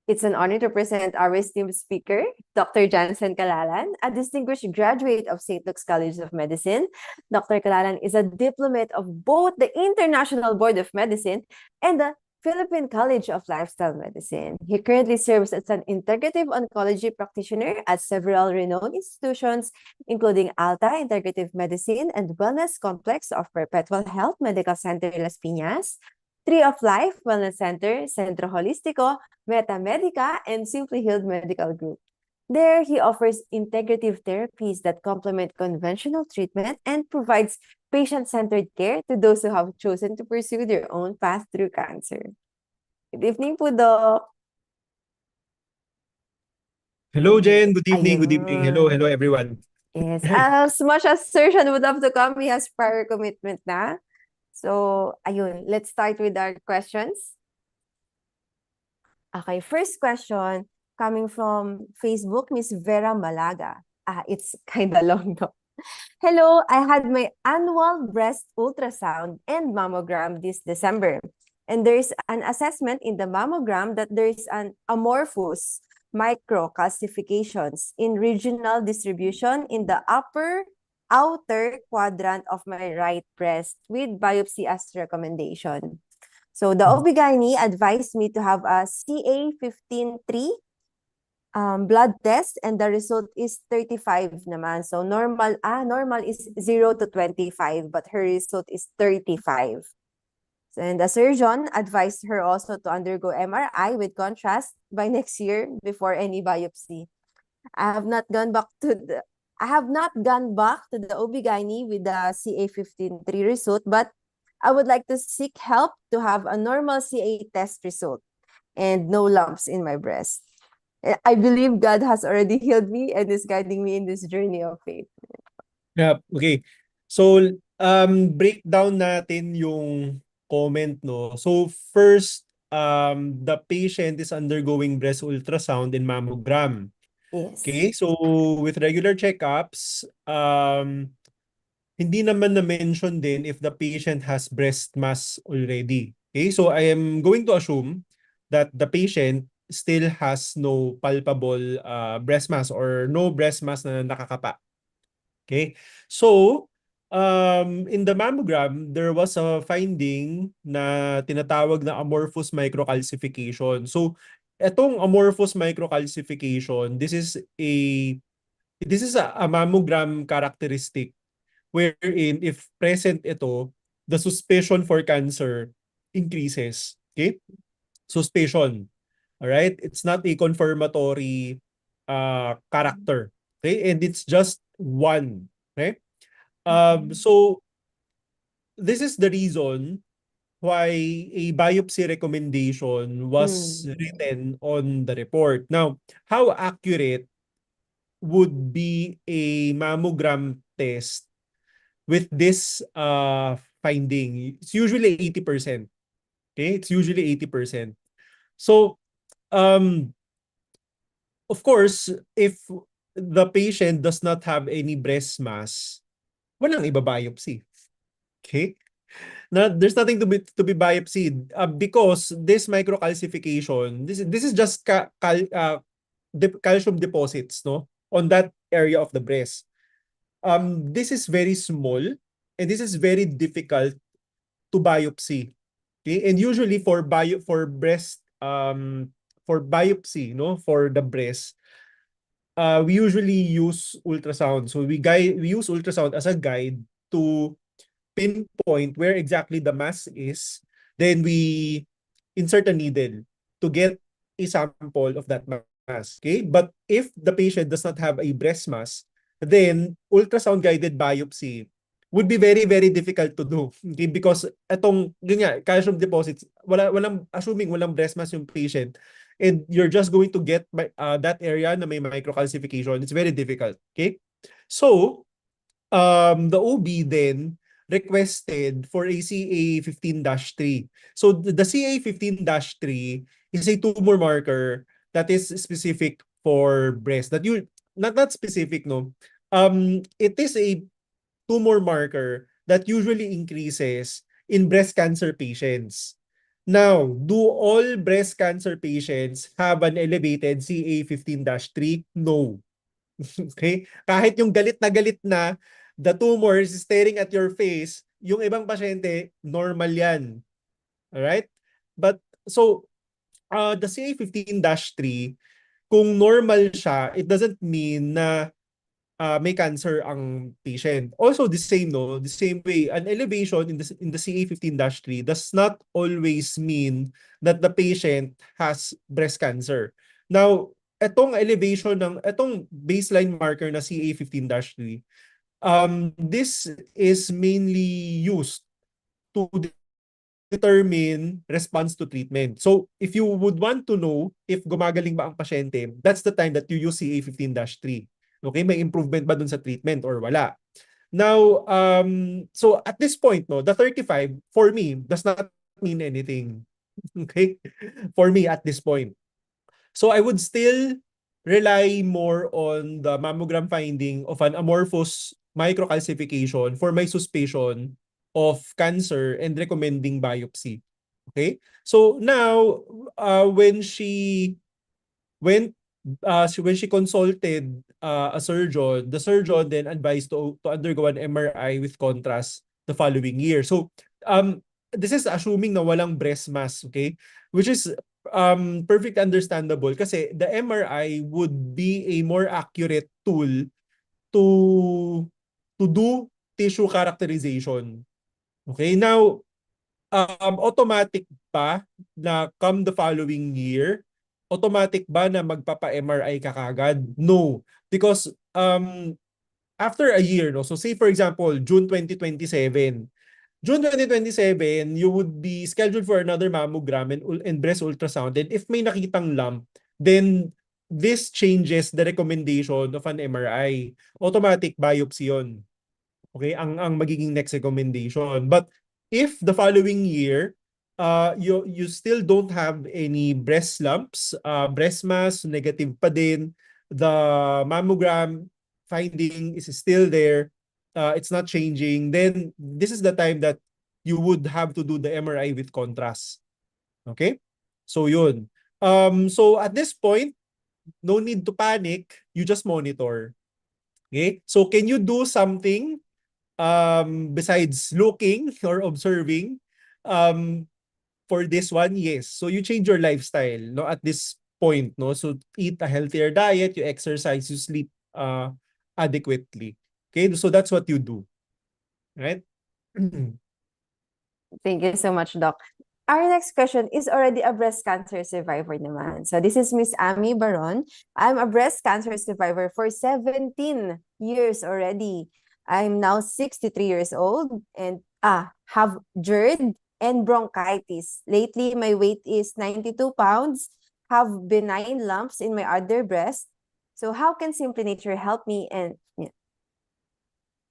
it's an honor to present our esteemed speaker, Dr. Jansen Calalan, a distinguished graduate of St. Luke's College of Medicine. Dr. Calalan is a diplomat of both the International Board of Medicine and the Philippine College of Lifestyle Medicine. He currently serves as an integrative oncology practitioner at several renowned institutions, including Alta Integrative Medicine and Wellness Complex of Perpetual Health Medical Center Las Piñas, Tree of Life Wellness Center, Centro Holístico, Meta Medica, and Simply Healed Medical Group. There, he offers integrative therapies that complement conventional treatment and provides patient-centered care to those who have chosen to pursue their own path through cancer. Good evening po, Doc. Hello, Jen. Good evening. Good evening. Hello, Ayun. hello, everyone. Yes. As much as Sir Shyan would love to come, he has prior commitment na. So, ayun. Let's start with our questions. Okay, first question coming from Facebook, Miss Vera Malaga. It's kind of long, no? Hello, I had my annual breast ultrasound and mammogram this December. And there's an assessment in the mammogram that there's an amorphous microcalcifications in regional distribution in the upper outer quadrant of my right breast with biopsy as recommendation. So the OB-GYN advised me to have a CA 15-3 blood test, and the result is 35 naman. So normal is 0 to 25, but her result is 35. So, and the surgeon advised her also to undergo MRI with contrast by next year before any biopsy. I have not gone back to the OB-GYN with the CA 15-3 result, but I would like to seek help to have a normal CA test result and no lumps in my breast. I believe God has already healed me and is guiding me in this journey of faith. Yeah, okay. So, breakdown natin yung comment, no? So, first, the patient is undergoing breast ultrasound and mammogram. Yes. Okay, so with regular checkups, hindi naman na-mention din if the patient has breast mass already. Okay, so I am going to assume that the patient still has no palpable breast mass or no breast mass na nakakapa. Okay, so in the mammogram, there was a finding na tinatawag na amorphous microcalcification. So etong amorphous microcalcification, this is a mammogram characteristic wherein if present ito, the suspicion for cancer increases. Okay? Suspicion. All right? It's not a confirmatory character. Okay? And it's just one. Okay? So this is the reason why a biopsy recommendation was written on the report. Now, how accurate would be a mammogram test with this finding? It's usually 80%. Okay? It's usually 80%. So, of course, if the patient does not have any breast mass, walang iba-biopsy. Okay? There's nothing to be biopsied because this microcalcification, this is just calcium deposits, no, on that area of the breast. This is very small and this is very difficult to biopsy. Okay? And usually for breast for biopsy, no, for the breast, we usually use ultrasound. So we use ultrasound as a guide to pinpoint where exactly the mass is. Then we insert a needle to get a sample of that mass. Okay? But if the patient does not have a breast mass, then ultrasound guided biopsy would be very, very difficult to do. Okay? Because itong, yun nga, calcium deposits, assuming walang breast mass yung patient, and you're just going to get that area na may microcalcification, it's very difficult. Okay? So, the OB then requested for a CA 15-3. So the CA 15-3 is a tumor marker that is specific for breast. That you not specific, no. It is a tumor marker that usually increases in breast cancer patients. Now, do all breast cancer patients have an elevated CA15-3? No. Okay? Kahit yung galit na the tumor is staring at your face, yung ibang pasyente, normal yan. Alright? But, so, the CA15-3, kung normal siya, it doesn't mean na may cancer ang patient. Also the same the same way an elevation in the CA15-3 does not always mean that the patient has breast cancer. Now, etong baseline marker na CA15-3, this is mainly used to determine response to treatment. So, if you would want to know if gumagaling ba ang pasyente, that's the time that you use CA15-3. Okay, may improvement ba dun sa treatment or wala? Now, so at this point, the 35, for me, does not mean anything. Okay? For me, at this point. So, I would still rely more on the mammogram finding of an amorphous microcalcification for my suspicion of cancer and recommending biopsy. Okay? So now, when she went, when she consulted a surgeon, the surgeon then advised to undergo an MRI with contrast the following year. So, this is assuming na walang breast mass, okay? Which is perfect understandable kasi the MRI would be a more accurate tool to do tissue characterization. Okay, now, automatic ba na come the following year, automatic ba na magpapa-MRI ka kagad? No. Because after a year, so say for example, June 2027, you would be scheduled for another mammogram and breast ultrasound. And if may nakitang lump, then this changes the recommendation of an MRI. Automatic biopsy yun. Okay, ang magiging next recommendation. But if the following year, you still don't have any breast lumps, breast mass, negative pa din, the mammogram finding is still there, it's not changing, then this is the time that you would have to do the MRI with contrast. Okay? So yun. So at this point, no need to panic, you just monitor. Okay? So can you do something besides looking or observing for this one? Yes. So you change your lifestyle at this point. So eat a healthier diet, you exercise, you sleep adequately. Okay, so that's what you do, right? Thank you so much, Doc. Our next question is already a breast cancer survivor naman. So this is Miss Amy Baron. I'm a breast cancer survivor for 17 years already. I'm now 63 years old and have GERD and bronchitis. Lately, my weight is 92 pounds, have benign lumps in my other breast. So how can Simply Nature help me? And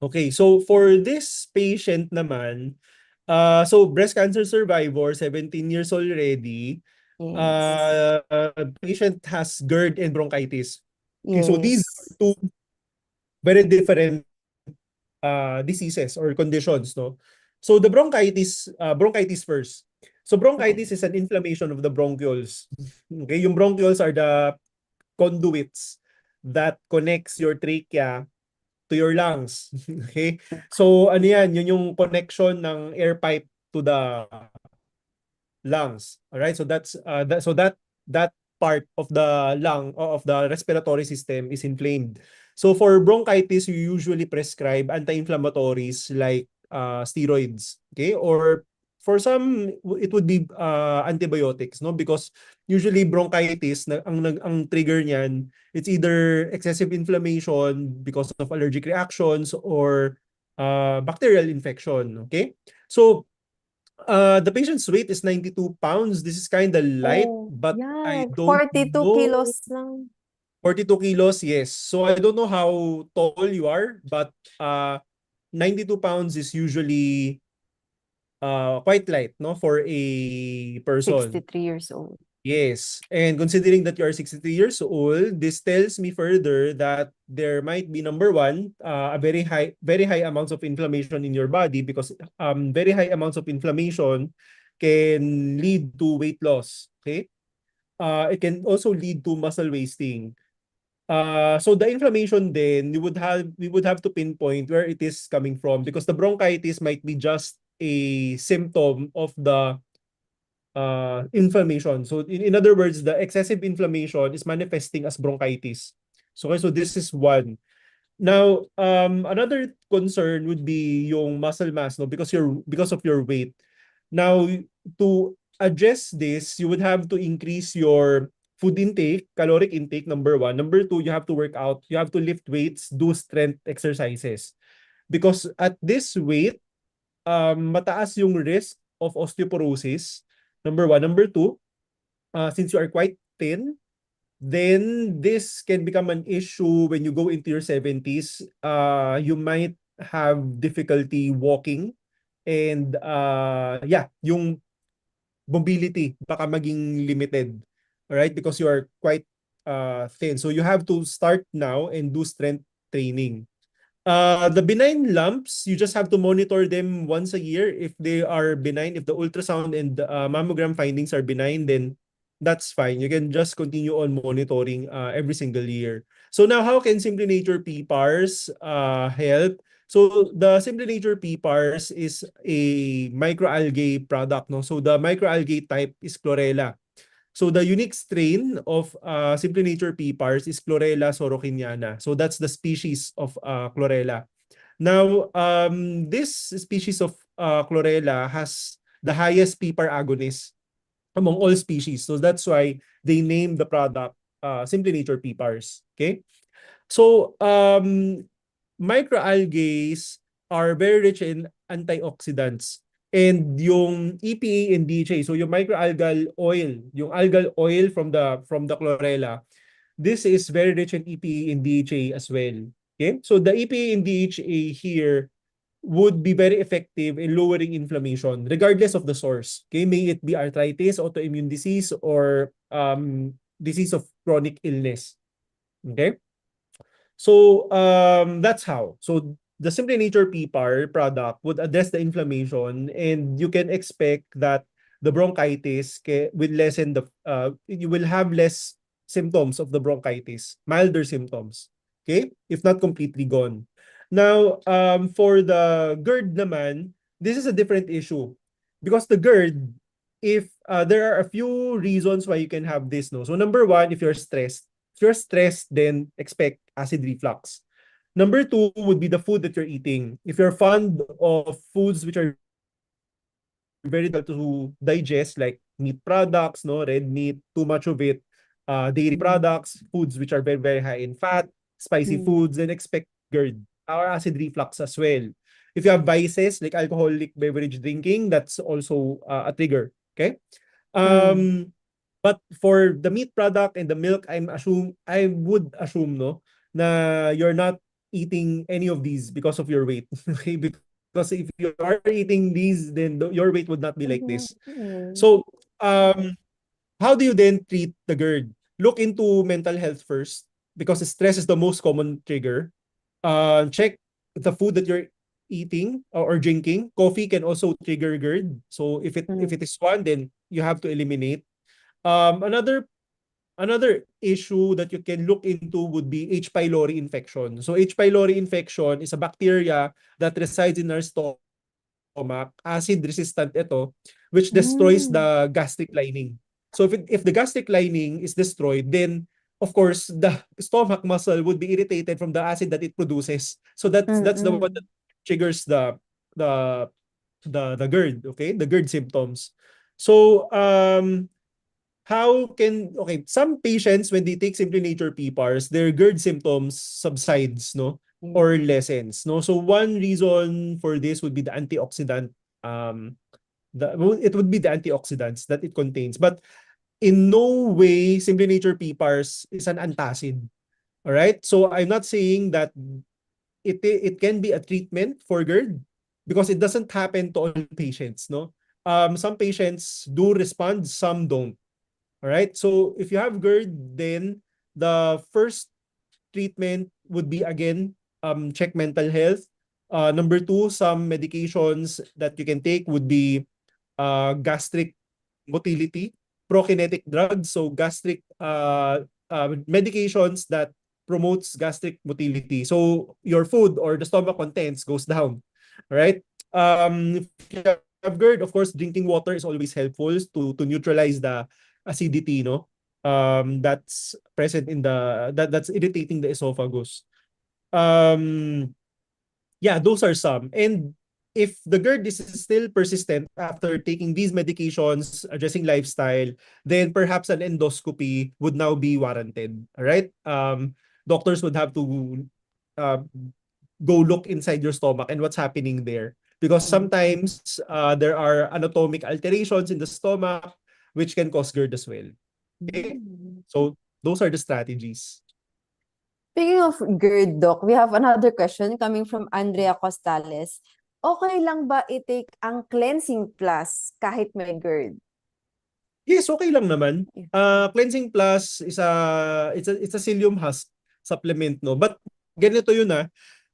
Okay, so for this patient naman, so breast cancer survivor, 17 years already, yes, patient has GERD and bronchitis. Okay, so these yes, are two very different diseases or conditions, no? So the bronchitis first. So bronchitis is an inflammation of the bronchioles. Okay, yung bronchioles are the conduits that connects your trachea to your lungs. Okay? So ano yan, yun yung connection ng air pipe to the lungs. All right? So that part of the lung of the respiratory system is inflamed. So for bronchitis, you usually prescribe anti-inflammatories like steroids, okay? Or for some it would be antibiotics, no? Because usually bronchitis ang trigger niyan, it's either excessive inflammation because of allergic reactions or bacterial infection, okay? So the patient's weight is 92 pounds. This is kind of light, oh, but I yeah, don't 42 know. kilos lang. 42 kilos, yes. So I don't know how tall you are, but 92 pounds is usually quite light, no, for a person. 63 years old. Yes. And considering that you are 63 years old, this tells me further that there might be number one, a very high amounts of inflammation in your body because very high amounts of inflammation can lead to weight loss. Okay. It can also lead to muscle wasting. So the inflammation then we would have to pinpoint where it is coming from because the bronchitis might be just a symptom of the inflammation. So in other words, the excessive inflammation is manifesting as bronchitis. So okay, so this is one. Now, another concern would be yung muscle mass, no, because of your weight. Now, to address this, you would have to increase your food intake, caloric intake, number one. Number two, you have to work out. You have to lift weights, do strength exercises. Because at this weight, mataas yung risk of osteoporosis. Number one. Number two, since you are quite thin, then this can become an issue when you go into your 70s. You might have difficulty walking and yeah, yung mobility baka maging limited. All right, because you are quite thin. So you have to start now and do strength training. The benign lumps, you just have to monitor them once a year. If they are benign, if the ultrasound and mammogram findings are benign, then that's fine. You can just continue on monitoring every single year. So now, how can Simply Nature PPARs help? So the Simply Nature PPARs is a microalgae product. No? So the microalgae type is chlorella. So the unique strain of Simply Nature PPARs is Chlorella sorokiniana. So that's the species of chlorella. Now, this species of chlorella has the highest PPAR agonist among all species. So that's why they named the product Simply Nature PPARs. Okay? So, microalgae are very rich in antioxidants. And yung EPA and DHA, so yung microalgal oil, yung algal oil from the chlorella, this is very rich in EPA and DHA as well. Okay? So the EPA and DHA here would be very effective in lowering inflammation regardless of the source. Okay? May it be arthritis, autoimmune disease, or disease of chronic illness. Okay? So that's how. So the Simply Nature PPAR product would address the inflammation, and you can expect that the bronchitis will lessen you will have less symptoms of the bronchitis, milder symptoms. Okay? If not completely gone. Now, for the GERD naman, this is a different issue. Because the GERD, if there are a few reasons why you can have this, no. So number one, if you're stressed. If you're stressed, then expect acid reflux. Number two would be the food that you're eating. If you're fond of foods which are very difficult to digest, like meat products, no, red meat, too much of it, dairy products, foods which are very, very high in fat, spicy foods, then expect GERD or acid reflux as well. If you have vices like alcoholic beverage drinking, that's also a trigger. Okay. But for the meat product and the milk, I would assume, no, na you're not eating any of these because of your weight. Okay, because if you are eating these, then your weight would not be like this. So, how do you then treat the GERD? Look into mental health first because stress is the most common trigger. Check the food that you're eating or drinking. Coffee can also trigger GERD. So if it is one, then you have to eliminate. Another issue that you can look into would be H. pylori infection. So H. pylori infection is a bacteria that resides in our stomach, acid resistant ito, which destroys the gastric lining. So if the gastric lining is destroyed, then of course the stomach muscle would be irritated from the acid that it produces. So that's the one that triggers the the GERD, okay? The GERD symptoms. So some patients when they take Simply Nature PPARs, their GERD symptoms subsides, no, or lessens, no. So one reason for this would be the antioxidant. It would be the antioxidants that it contains, but in no way Simply Nature PPARs is an antacid. All right. So I'm not saying that it can be a treatment for GERD because it doesn't happen to all patients, no. Some patients do respond, some don't. All right? So if you have GERD, then the first treatment would be, again, check mental health. Number two, some medications that you can take would be gastric motility, prokinetic drugs, so gastric medications that promotes gastric motility. So your food or the stomach contents goes down, right? If you have GERD, of course, drinking water is always helpful to neutralize the acidity, no? That's present in that's irritating the esophagus. Um, yeah, those are some. And if the GERD is still persistent after taking these medications, addressing lifestyle, then perhaps an endoscopy would now be warranted. All right? Doctors would have to uh, go look inside your stomach and what's happening there. Because sometimes there are anatomic alterations in the stomach which can cause GERD as well. Okay? So those are the strategies. Speaking of GERD, Doc, we have another question coming from Andrea Costales. Okay lang ba i-take ang cleansing plus kahit may GERD? Yes, okay lang naman. Cleansing Plus is it's a psyllium husk supplement, no. But ganito yun,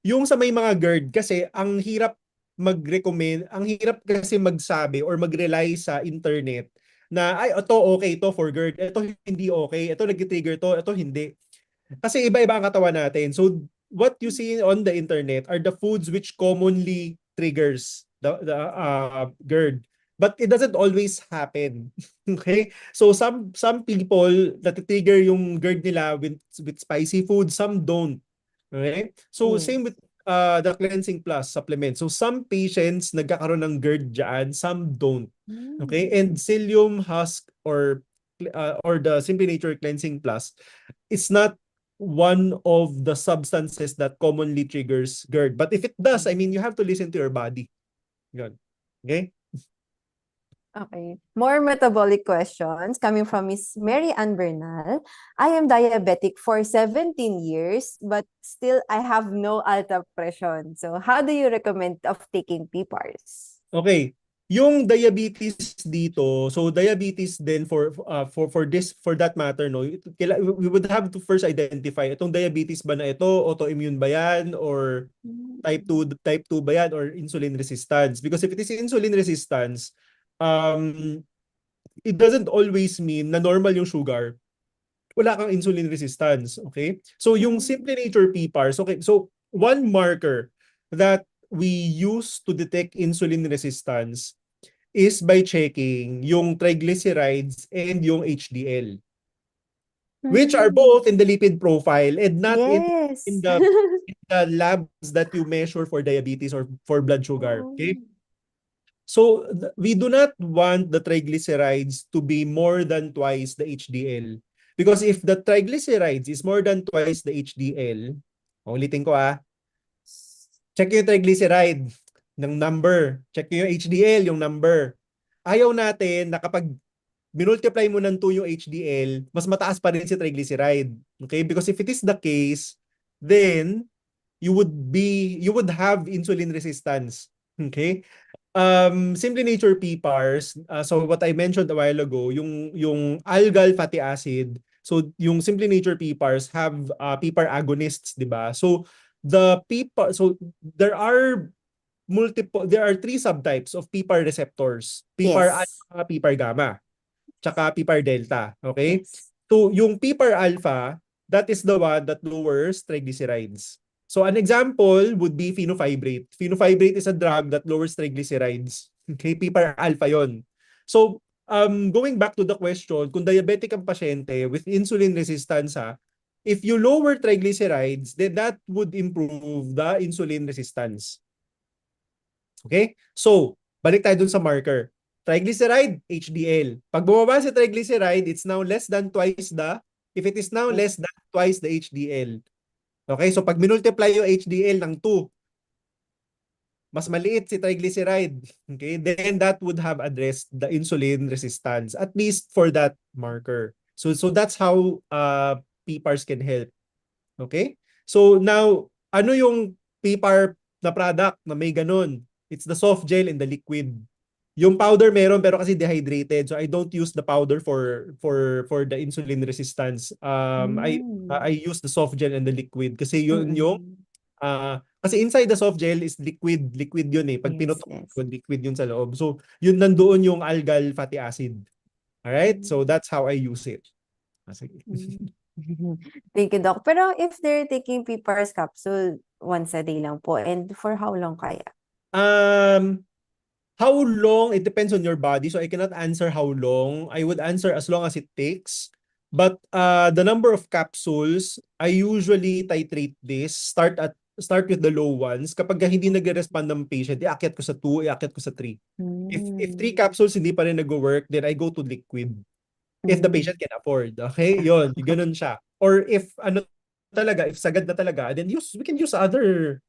yung sa may mga GERD kasi ang hirap mag-recommend, ang hirap kasi magsabi or mag-rely sa internet na ay ito okay to for GERD, ito hindi okay, ito nag-trigger to, ito hindi. Kasi iba-iba ang katawan natin. So what you see on the internet are the foods which commonly triggers the GERD. But it doesn't always happen. Okay? So some people trigger yung GERD nila with spicy food, some don't. Okay? So same with the Cleansing Plus supplement. So some patients nagkakaroon ng GERD dyan, some don't. Okay? And psyllium husk or the Simply Nature Cleansing Plus, it's not one of the substances that commonly triggers GERD. But if it does, I mean, you have to listen to your body. Yun. Okay? Okay. More metabolic questions coming from Miss Mary Ann Bernal. I am diabetic for 17 years, but still I have no alta pressure. So how do you recommend of taking PPARs? Okay. Yung diabetes dito, so diabetes then for that matter, no, we would have to first identify itong diabetes ba na ito, autoimmune ba yan, or type 2 ba yan, or insulin resistance. Because if it is insulin resistance, it doesn't always mean na normal yung sugar. Wala kang insulin resistance, okay? So yung Simply Nature PPARs, okay, so one marker that we use to detect insulin resistance is by checking yung triglycerides and yung HDL, which are both in the lipid profile and not Yes. in the labs that you measure for diabetes or for blood sugar. Okay? So we do not want the triglycerides to be more than twice the HDL. Because if the triglycerides is more than twice the HDL, ulitin ko check yung triglyceride ng number. Check yung HDL, yung number. Ayaw natin na kapag minultiply mo ng 2 yung HDL, mas mataas pa rin si triglyceride. Okay? Because if it is the case, then you would have insulin resistance. Okay? Simply Nature PPARs, so what I mentioned a while ago, yung algal fatty acid, so yung Simply Nature PPARs have PPAR agonists, di ba? So the PPAR, so there are three subtypes of PPAR receptors. PPAR Yes. alpha, PPAR gamma, tsaka PPAR delta. Okay? Yes. So yung PPAR alpha, that is the one that lowers triglycerides. So an example would be fenofibrate. Fenofibrate is a drug that lowers triglycerides. Okay, PPAR alpha yon. So going back to the question, kung diabetic ang pasyente with insulin resistance, if you lower triglycerides, then that would improve the insulin resistance. Okay? So, balik tayo dun sa marker. Triglyceride, HDL. Pag bumaba si triglyceride, it's now less than twice if it is now less than twice the HDL. Okay, so pag minultiply yung HDL ng 2, mas maliit si triglyceride. Okay, then that would have addressed the insulin resistance, at least for that marker. So that's how PPARs can help. Okay? So now, ano yung PPAR na product na may ganun? It's the soft gel and the liquid. Yung powder meron pero kasi dehydrated. So I don't use the powder for the insulin resistance. I use the soft gel and the liquid kasi yun yung kasi inside the soft gel is liquid yun eh. Pag Yes, pinutok yes. yun, liquid yun sa loob. So yun nandoon yung algal fatty acid. Alright? So that's how I use it. Sige. Thank you, Doc. Pero if they're taking PPARs capsule, once a day lang po. And for how long kaya? How long? It depends on your body. So I cannot answer how long. I would answer as long as it takes. But the number of capsules, I usually titrate this. Start with the low ones. Kapag hindi nagre-respond ng patient, iakyat ko sa 2, iakyat ko sa 3. If 3 capsules hindi pa rin nag-work, then I go to liquid. If the patient can afford. Okay? Yun, ganun siya. Or if talaga, if sagad na talaga, then we can use other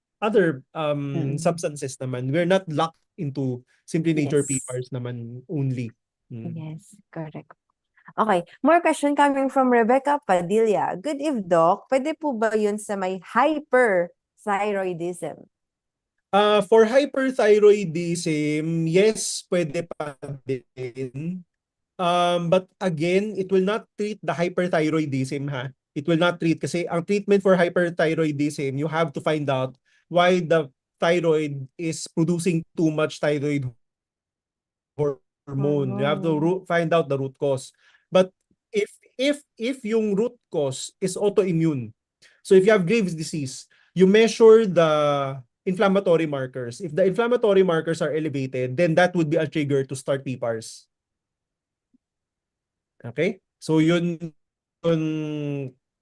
substances naman. We're not locked into Simply Nature Yes. PPARs naman only. Yes, correct. Okay, more question coming from Rebecca Padilla. Good eve, Doc. Pwede po ba yun sa may hyperthyroidism? For hyperthyroidism, yes, pwede pa din. But again, it will not treat the hyperthyroidism, ha? It will not treat kasi ang treatment for hyperthyroidism, you have to find out why the thyroid is producing too much thyroid hormone. You have to find out the root cause. But if yung root cause is autoimmune, so if you have Graves' disease, you measure the inflammatory markers. If the inflammatory markers are elevated, then that would be a trigger to start PPARs. Okay? So yun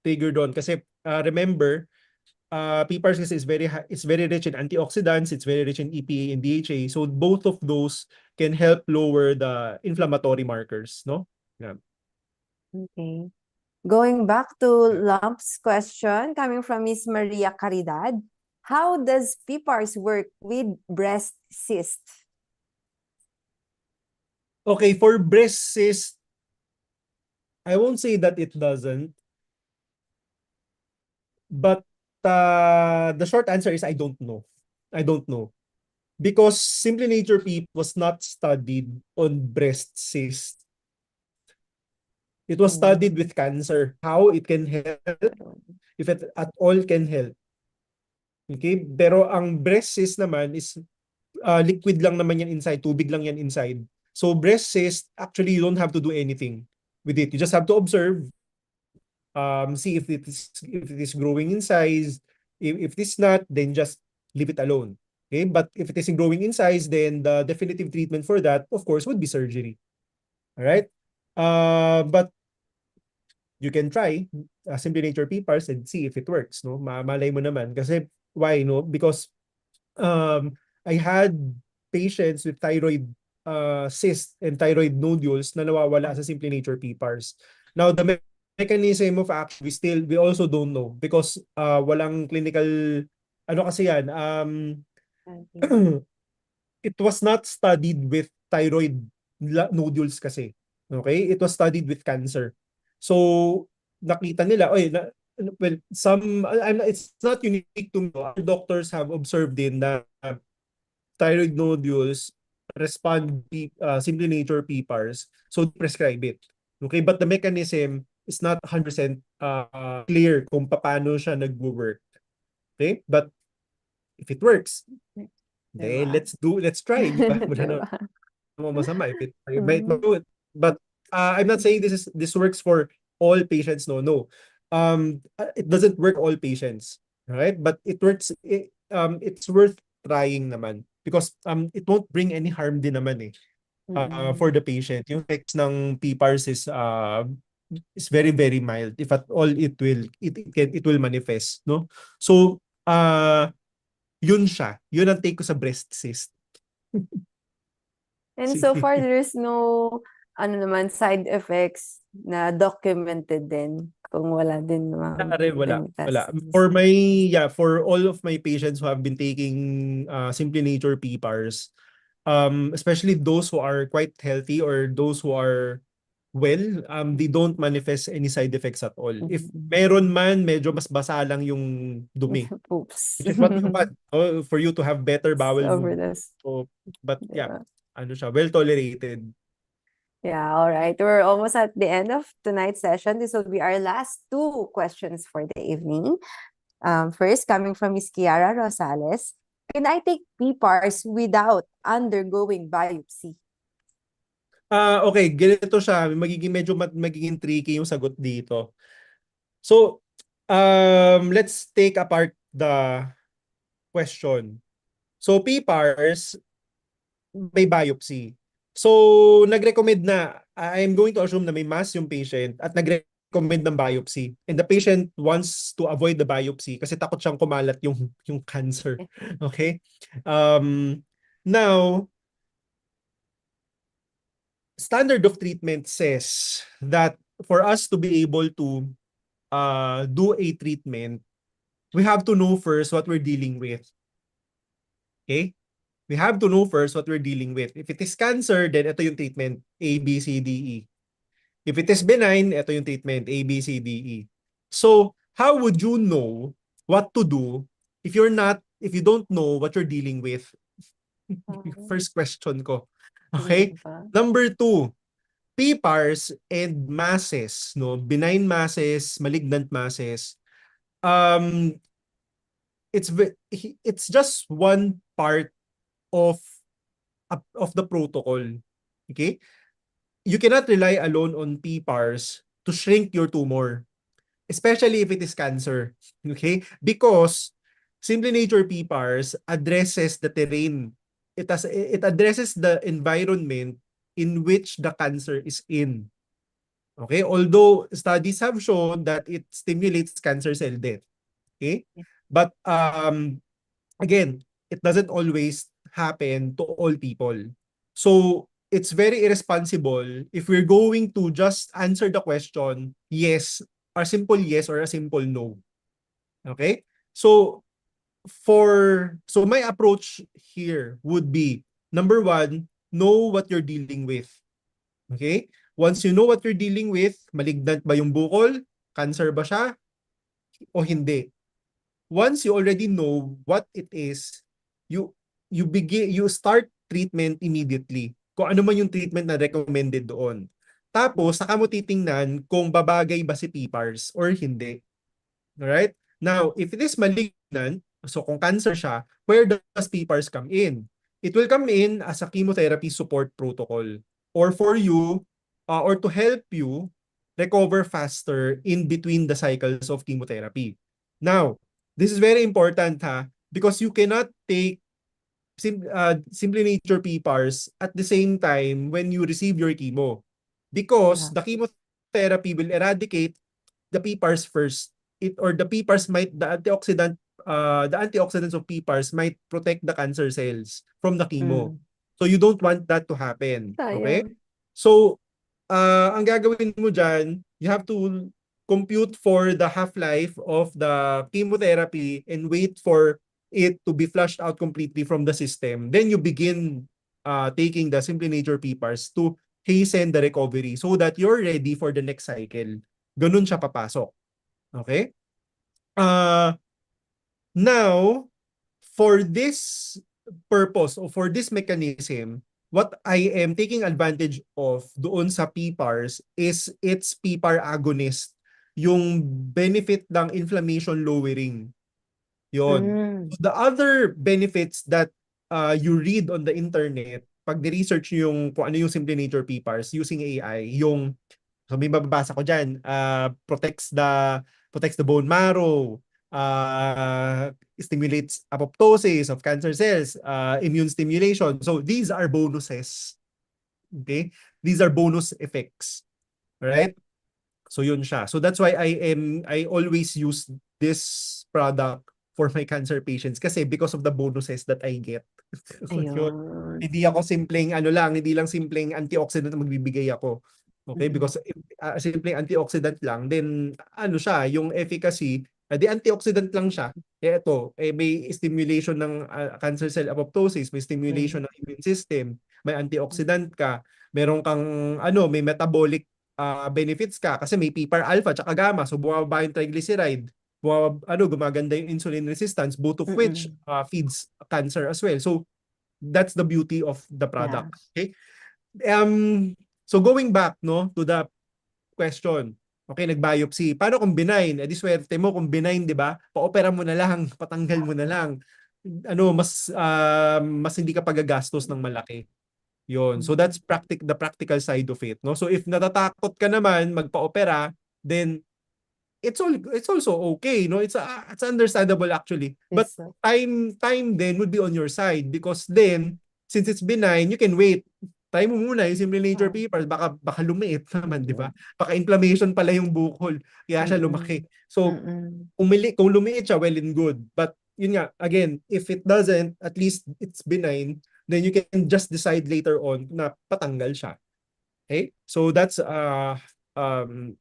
trigger doon kasi remember PPARs is very rich in antioxidants, it's very rich in EPA and DHA. So both of those can help lower the inflammatory markers, no? Yeah. Okay. Going back to Lump's question coming from Miss Maria Caridad. How does PPARs work with breast cyst? Okay, for breast cyst, I won't say that it doesn't. But the short answer is I don't know. I don't know. Because Simply Nature PPARs was not studied on breast cyst. It was studied with cancer, how it can help, if it at all can help. Okay? Pero ang breast cyst naman is liquid lang naman yan inside, tubig lang yan inside. So breast cyst, actually you don't have to do anything with it. You just have to observe, see if it is growing in size. If it is not, then just leave it alone. Okay? But if it is growing in size, then the definitive treatment for that, of course, would be surgery. All right? But you can try Simply Nature PPARs and see if it works, no? Malay mo naman kasi why, no? Because I had patients with thyroid cyst and thyroid nodules na nawawala sa Simply Nature PPARs. Now the mechanism of action we also don't know because walang clinical kasi yan it was not studied with thyroid nodules kasi. Okay? It was studied with cancer. So, nakita nila, well, it's not unique to me. Other doctors have observed din na thyroid nodules respond Simply Nature PPARs, so prescribe it. Okay? But the mechanism is not 100% clear kung paano siya nag-work. Okay? But if it works, then let's try. Wala na masama if it might do it. But I'm not saying this works for all patients. No. It doesn't work all patients, right? But it works. It's worth trying naman because it won't bring any harm din naman for the patient. Yung effects ng PPARs is very very mild. If at all it will manifest, no? So yun siya. Yun ang take ko sa breast cyst. And so far, there's no side effects na documented din kung wala din Wala. For all of my patients who have been taking Simply Nature PPARs, especially those who are quite healthy or those who are well, they don't manifest any side effects at all. If meron man, medyo mas basa lang yung dumi. Oops. Which is what you want, for you to have better bowel movement. Overdose. So, but yeah. ano siya, well tolerated. Yeah, all right. We're almost at the end of tonight's session. This will be our last two questions for the evening. First, coming from Miss Kiara Rosales, can I take PPARs without undergoing biopsy? Okay, ganito siya, magiging tricky yung sagot dito. So, let's take apart the question. So, PPARs, may biopsy. So, nag-recommend na, I'm going to assume na may mass yung patient at nag-recommend ng biopsy. And the patient wants to avoid the biopsy kasi takot siyang kumalat yung cancer. Okay? Now, standard of treatment says that for us to be able to do a treatment, we have to know first what we're dealing with. Okay? We have to know first what we're dealing with. If it is cancer, then ito yung treatment, A, B, C, D, E. If it is benign, ito yung treatment, A, B, C, D, E. So, how would you know what to do if you don't know what you're dealing with? First question ko. Okay? Number 2, PPARs and masses, no? Benign masses, malignant masses. It's just one part of the protocol. Okay? You cannot rely alone on PPARs to shrink your tumor, especially if it is cancer. Okay? Because Simply Nature PPARs addresses the terrain. It addresses the environment in which the cancer is in. Okay? Although studies have shown that it stimulates cancer cell death. Okay? But again, it doesn't always happen to all people. So, it's very irresponsible if we're going to just answer the question, yes, a simple yes or a simple no. Okay? So, my approach here would be, number 1, know what you're dealing with. Okay? Once you know what you're dealing with, malignant ba yung bukol? Cancer ba siya? O hindi? Once you already know what it is, you start treatment immediately. Kung ano man yung treatment na recommended doon. Tapos, saka mo titingnan kung babagay ba si PPARs or hindi. Alright? Now, if it is malignant, so kung cancer siya, where does PPARs come in? It will come in as a chemotherapy support protocol or for you or to help you recover faster in between the cycles of chemotherapy. Now, this is very important because you cannot take Simply Nature PPARs at the same time when you receive your chemo because the chemotherapy will eradicate the PPARs first. The antioxidants of PPARs might protect the cancer cells from the chemo. So you don't want that to happen. Okay? So ang gagawin mo dyan, you have to compute for the half-life of the chemotherapy and wait for it to be flushed out completely from the system. Then you begin taking the Simply Nature PPARs to hasten the recovery so that you're ready for the next cycle. Ganun siya papasok. Okay? Now, for this purpose or for this mechanism, what I am taking advantage of doon sa PPARs is its PPAR agonist, yung benefit ng inflammation lowering. Yon. So the other benefits that you read on the internet, pag ni-research yung kung ano yung Simply Nature PPARs using AI, yung may mababasa ko dyan, protects the bone marrow, stimulates apoptosis of cancer cells, immune stimulation. So these are bonuses. Okay? These are bonus effects. Right? So yun siya. So that's why I always use this product for my cancer patients kasi because of the bonuses that I get. Yun. Hindi lang simpleng antioxidant na magbibigay ako. Okay? Because simpleng antioxidant lang, then siya, yung efficacy, the antioxidant lang siya. May stimulation ng cancer cell apoptosis, may stimulation ng immune system, may antioxidant ka, meron kang may metabolic benefits ka kasi may PPAR alpha at gamma, so bumababa yung triglyceride, gumaganda yung insulin resistance, both of which feeds cancer as well. So that's the beauty of the Yeah. product. Okay? So going back, no, to the question. Okay, nag-biopsy. Paano kung benign? Eh di swerte mo kung benign, 'di ba? Pa-opera mo na lang, patanggal mo na lang. Ano, mas hindi ka pagagastos ng malaki. 'Yon. So that's the practical side of it, no? So if natatakot ka naman magpa-opera, then it's also okay, no? It's understandable actually. But Yes, sir. time then would be on your side because then since it's benign, you can wait. Try mo muna yung simple nature PPARs, baka lumiit naman, di ba? Baka inflammation pala yung bukol, kaya siya lumaki. Mm-mm. So Mm-mm. kung lumiit siya, well and good. But yun nga, again, if it doesn't, at least it's benign, then you can just decide later on na patanggal siya. Okay? So that's um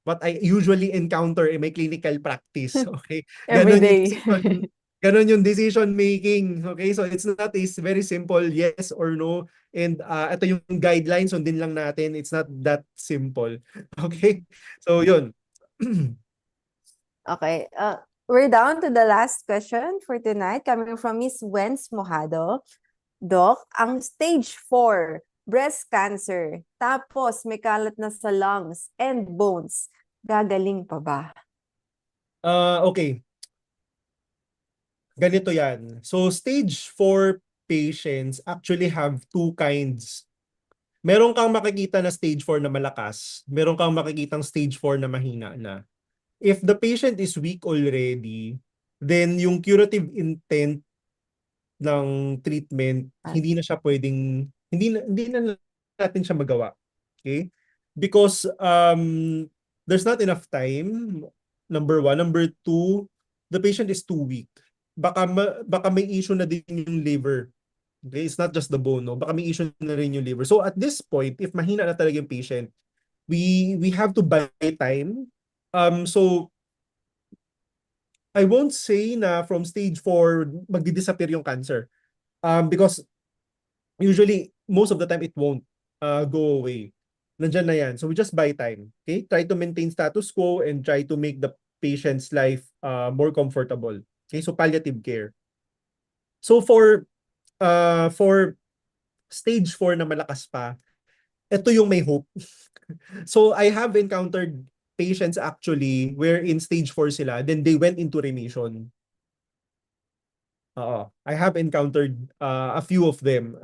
what I usually encounter in my clinical practice. Okay? Every Ganon yung day. decision, ganon yung decision making. Okay? So it's not is very simple yes or no. And ito yung guidelines, sundin lang natin. It's not that simple. Okay? So yun. Okay. We're down to the last question for tonight coming from Miss Wens Mojado. Doc, ang stage 4, breast cancer, tapos may kalat na sa lungs and bones, gagaling pa ba? Okay. Ganito yan. So stage 4 patients actually have two kinds. Meron kang makikita na stage 4 na malakas. Meron kang makikitang stage 4 na mahina na. If the patient is weak already, then yung curative intent ng treatment, hindi na natin siya magawa. Okay? Because there's not enough time, number one. Number two, the patient is too weak. Baka may issue na din yung liver. Okay? It's not just the bone, no? Baka may issue na rin yung liver. So at this point, if mahina na talaga yung patient, we have to buy time. So I won't say na from stage 4 magdi-disappear yung cancer. Because usually most of the time it won't go away. Nandiyan na yan. So we just buy time. Okay? Try to maintain status quo and try to make the patient's life more comfortable. Okay? So palliative care. So for stage 4 na malakas pa, ito yung may hope. So I have encountered patients actually where in stage 4 sila, then they went into remission. I have encountered a few of them.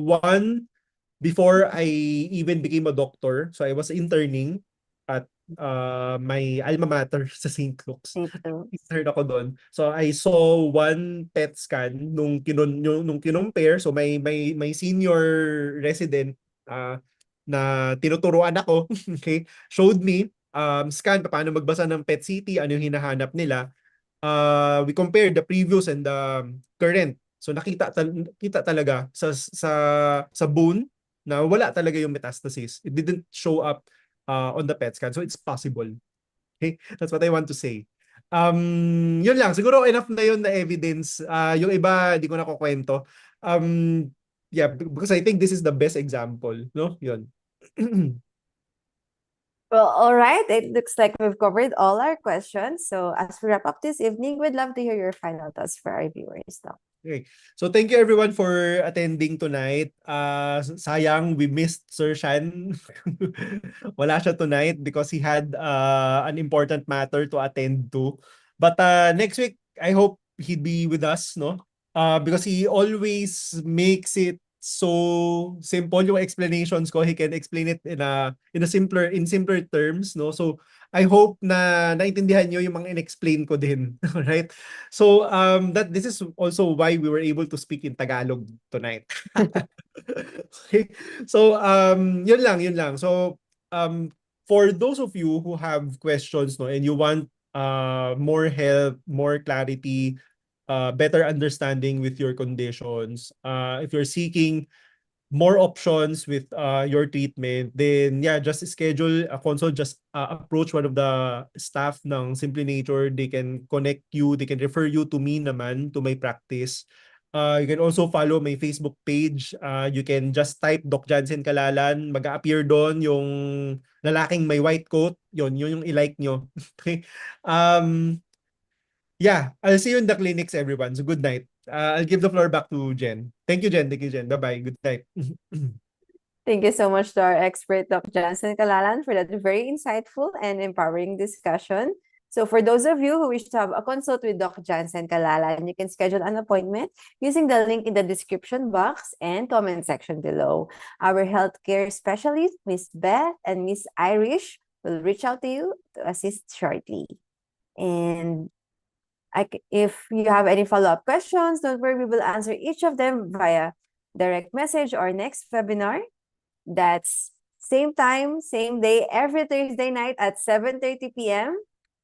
One, before I even became a doctor, so I was interning at my alma mater sa St. Luke's. Dito. Intern ako doon. So I saw one PET scan nung kinompare. So may senior resident na tinuturuan ako, okay, showed me scan paano magbasa ng PET CT, ano yung hinahanap nila. We compared the previous and the current. So kita talaga sa bone na wala talaga yung metastasis. It didn't show up on the PET scan. So it's possible. Okay? That's what I want to say. Yun lang. Siguro enough na yun na evidence. Yung iba, di ko na kukwento. Yeah, because I think this is the best example. No? Yun. Well, all right. It looks like we've covered all our questions. So as we wrap up this evening, we'd love to hear your final thoughts for our viewers now. Okay. So thank you everyone for attending tonight. Sayang we missed Sir Shyan. Wala siya tonight because he had an important matter to attend to. But next week I hope he'd be with us, no? Because he always makes it so simple yung explanations ko. He can explain it in simpler terms, no? So I hope na naintindihan niyo yung mga in-explain ko din, right? So this is also why we were able to speak in Tagalog tonight. Okay. So yun lang. So for those of you who have questions, no, and you want more help, more clarity, better understanding with your conditions, if you're seeking more options with your treatment, then yeah, just schedule a consult. Just approach one of the staff ng Simply Nature. They can connect you. They can refer you to me naman, to my practice. You can also follow my Facebook page. You can just type Doc Jansen Kalalan. Mag-appear doon yung lalaking may white coat. Yun yung i-like nyo. Okay. Yeah, I'll see you in the clinics, everyone. So good night. I'll give the floor back to Jen. Thank you, Jen. Thank you, Jen. Bye-bye. Good night. Thank you so much to our expert, Dr. Jansen Kalalan, for that very insightful and empowering discussion. So for those of you who wish to have a consult with Dr. Jansen Kalalan, you can schedule an appointment using the link in the description box and comment section below. Our healthcare specialists, Miss Beth and Miss Irish, will reach out to you to assist shortly. And if you have any follow-up questions, don't worry, we will answer each of them via direct message or next webinar. That's same time, same day, every Thursday night at 7:30 p.m.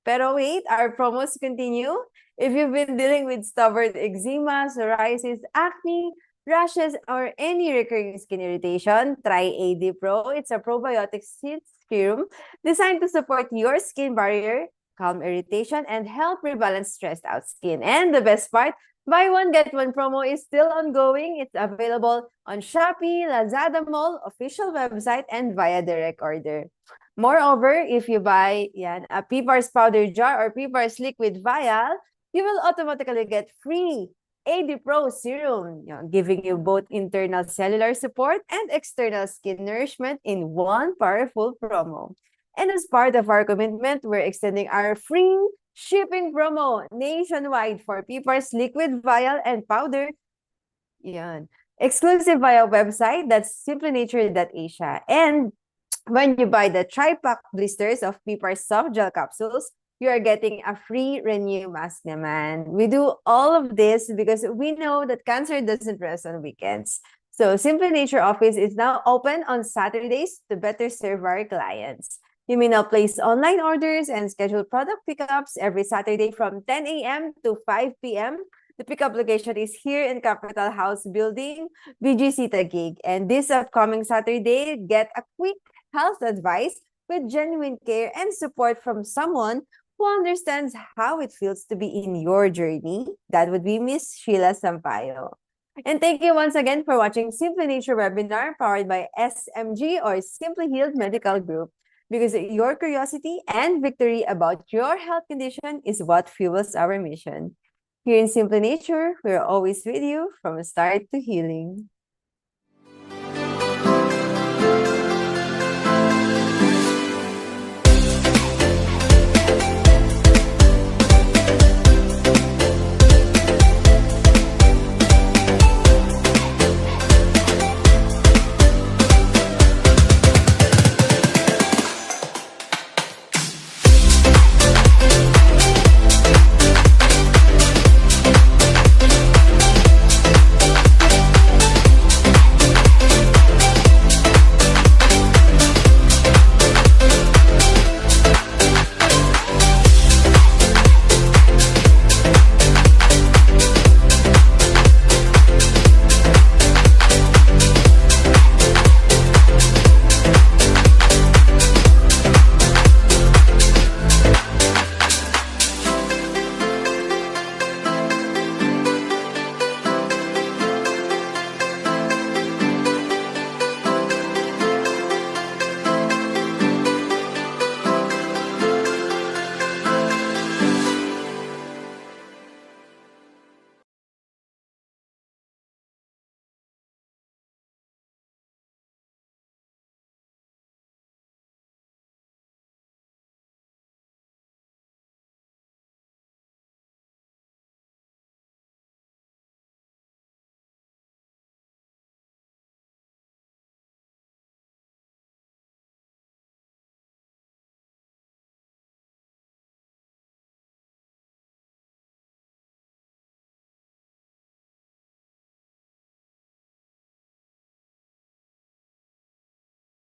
Pero wait, our promos continue. If you've been dealing with stubborn eczema, psoriasis, acne, rashes, or any recurring skin irritation, try AD Pro. It's a probiotic serum designed to support your skin barrier, calm irritation, and help rebalance stressed out skin. And the best part, buy one, get one promo is still ongoing. It's available on Shopee, Lazada Mall, official website, and via direct order. Moreover, if you buy a PPARs powder jar or PPARs liquid vial, you will automatically get free AD Pro serum, giving you both internal cellular support and external skin nourishment in one powerful promo. And as part of our commitment, we're extending our free shipping promo nationwide for PPARs liquid vial and powder. Exclusive via website, that's simplynature.ph. And when you buy the tri-pack blisters of PPARs soft gel capsules, you are getting a free Renew mask naman. We do all of this because we know that cancer doesn't rest on weekends. So Simply Nature office is now open on Saturdays to better serve our clients. You may now place online orders and schedule product pickups every Saturday from 10 a.m. to 5 p.m. The pickup location is here in Capital House Building, BGC Taguig. And this upcoming Saturday, get a quick health advice with genuine care and support from someone who understands how it feels to be in your journey. That would be Miss Sheila Sampaio. And thank you once again for watching Simply Nature webinar powered by SMG or Simply Healed Medical Group. Because your curiosity and victory about your health condition is what fuels our mission. Here in Simply Nature, we're always with you from start to healing.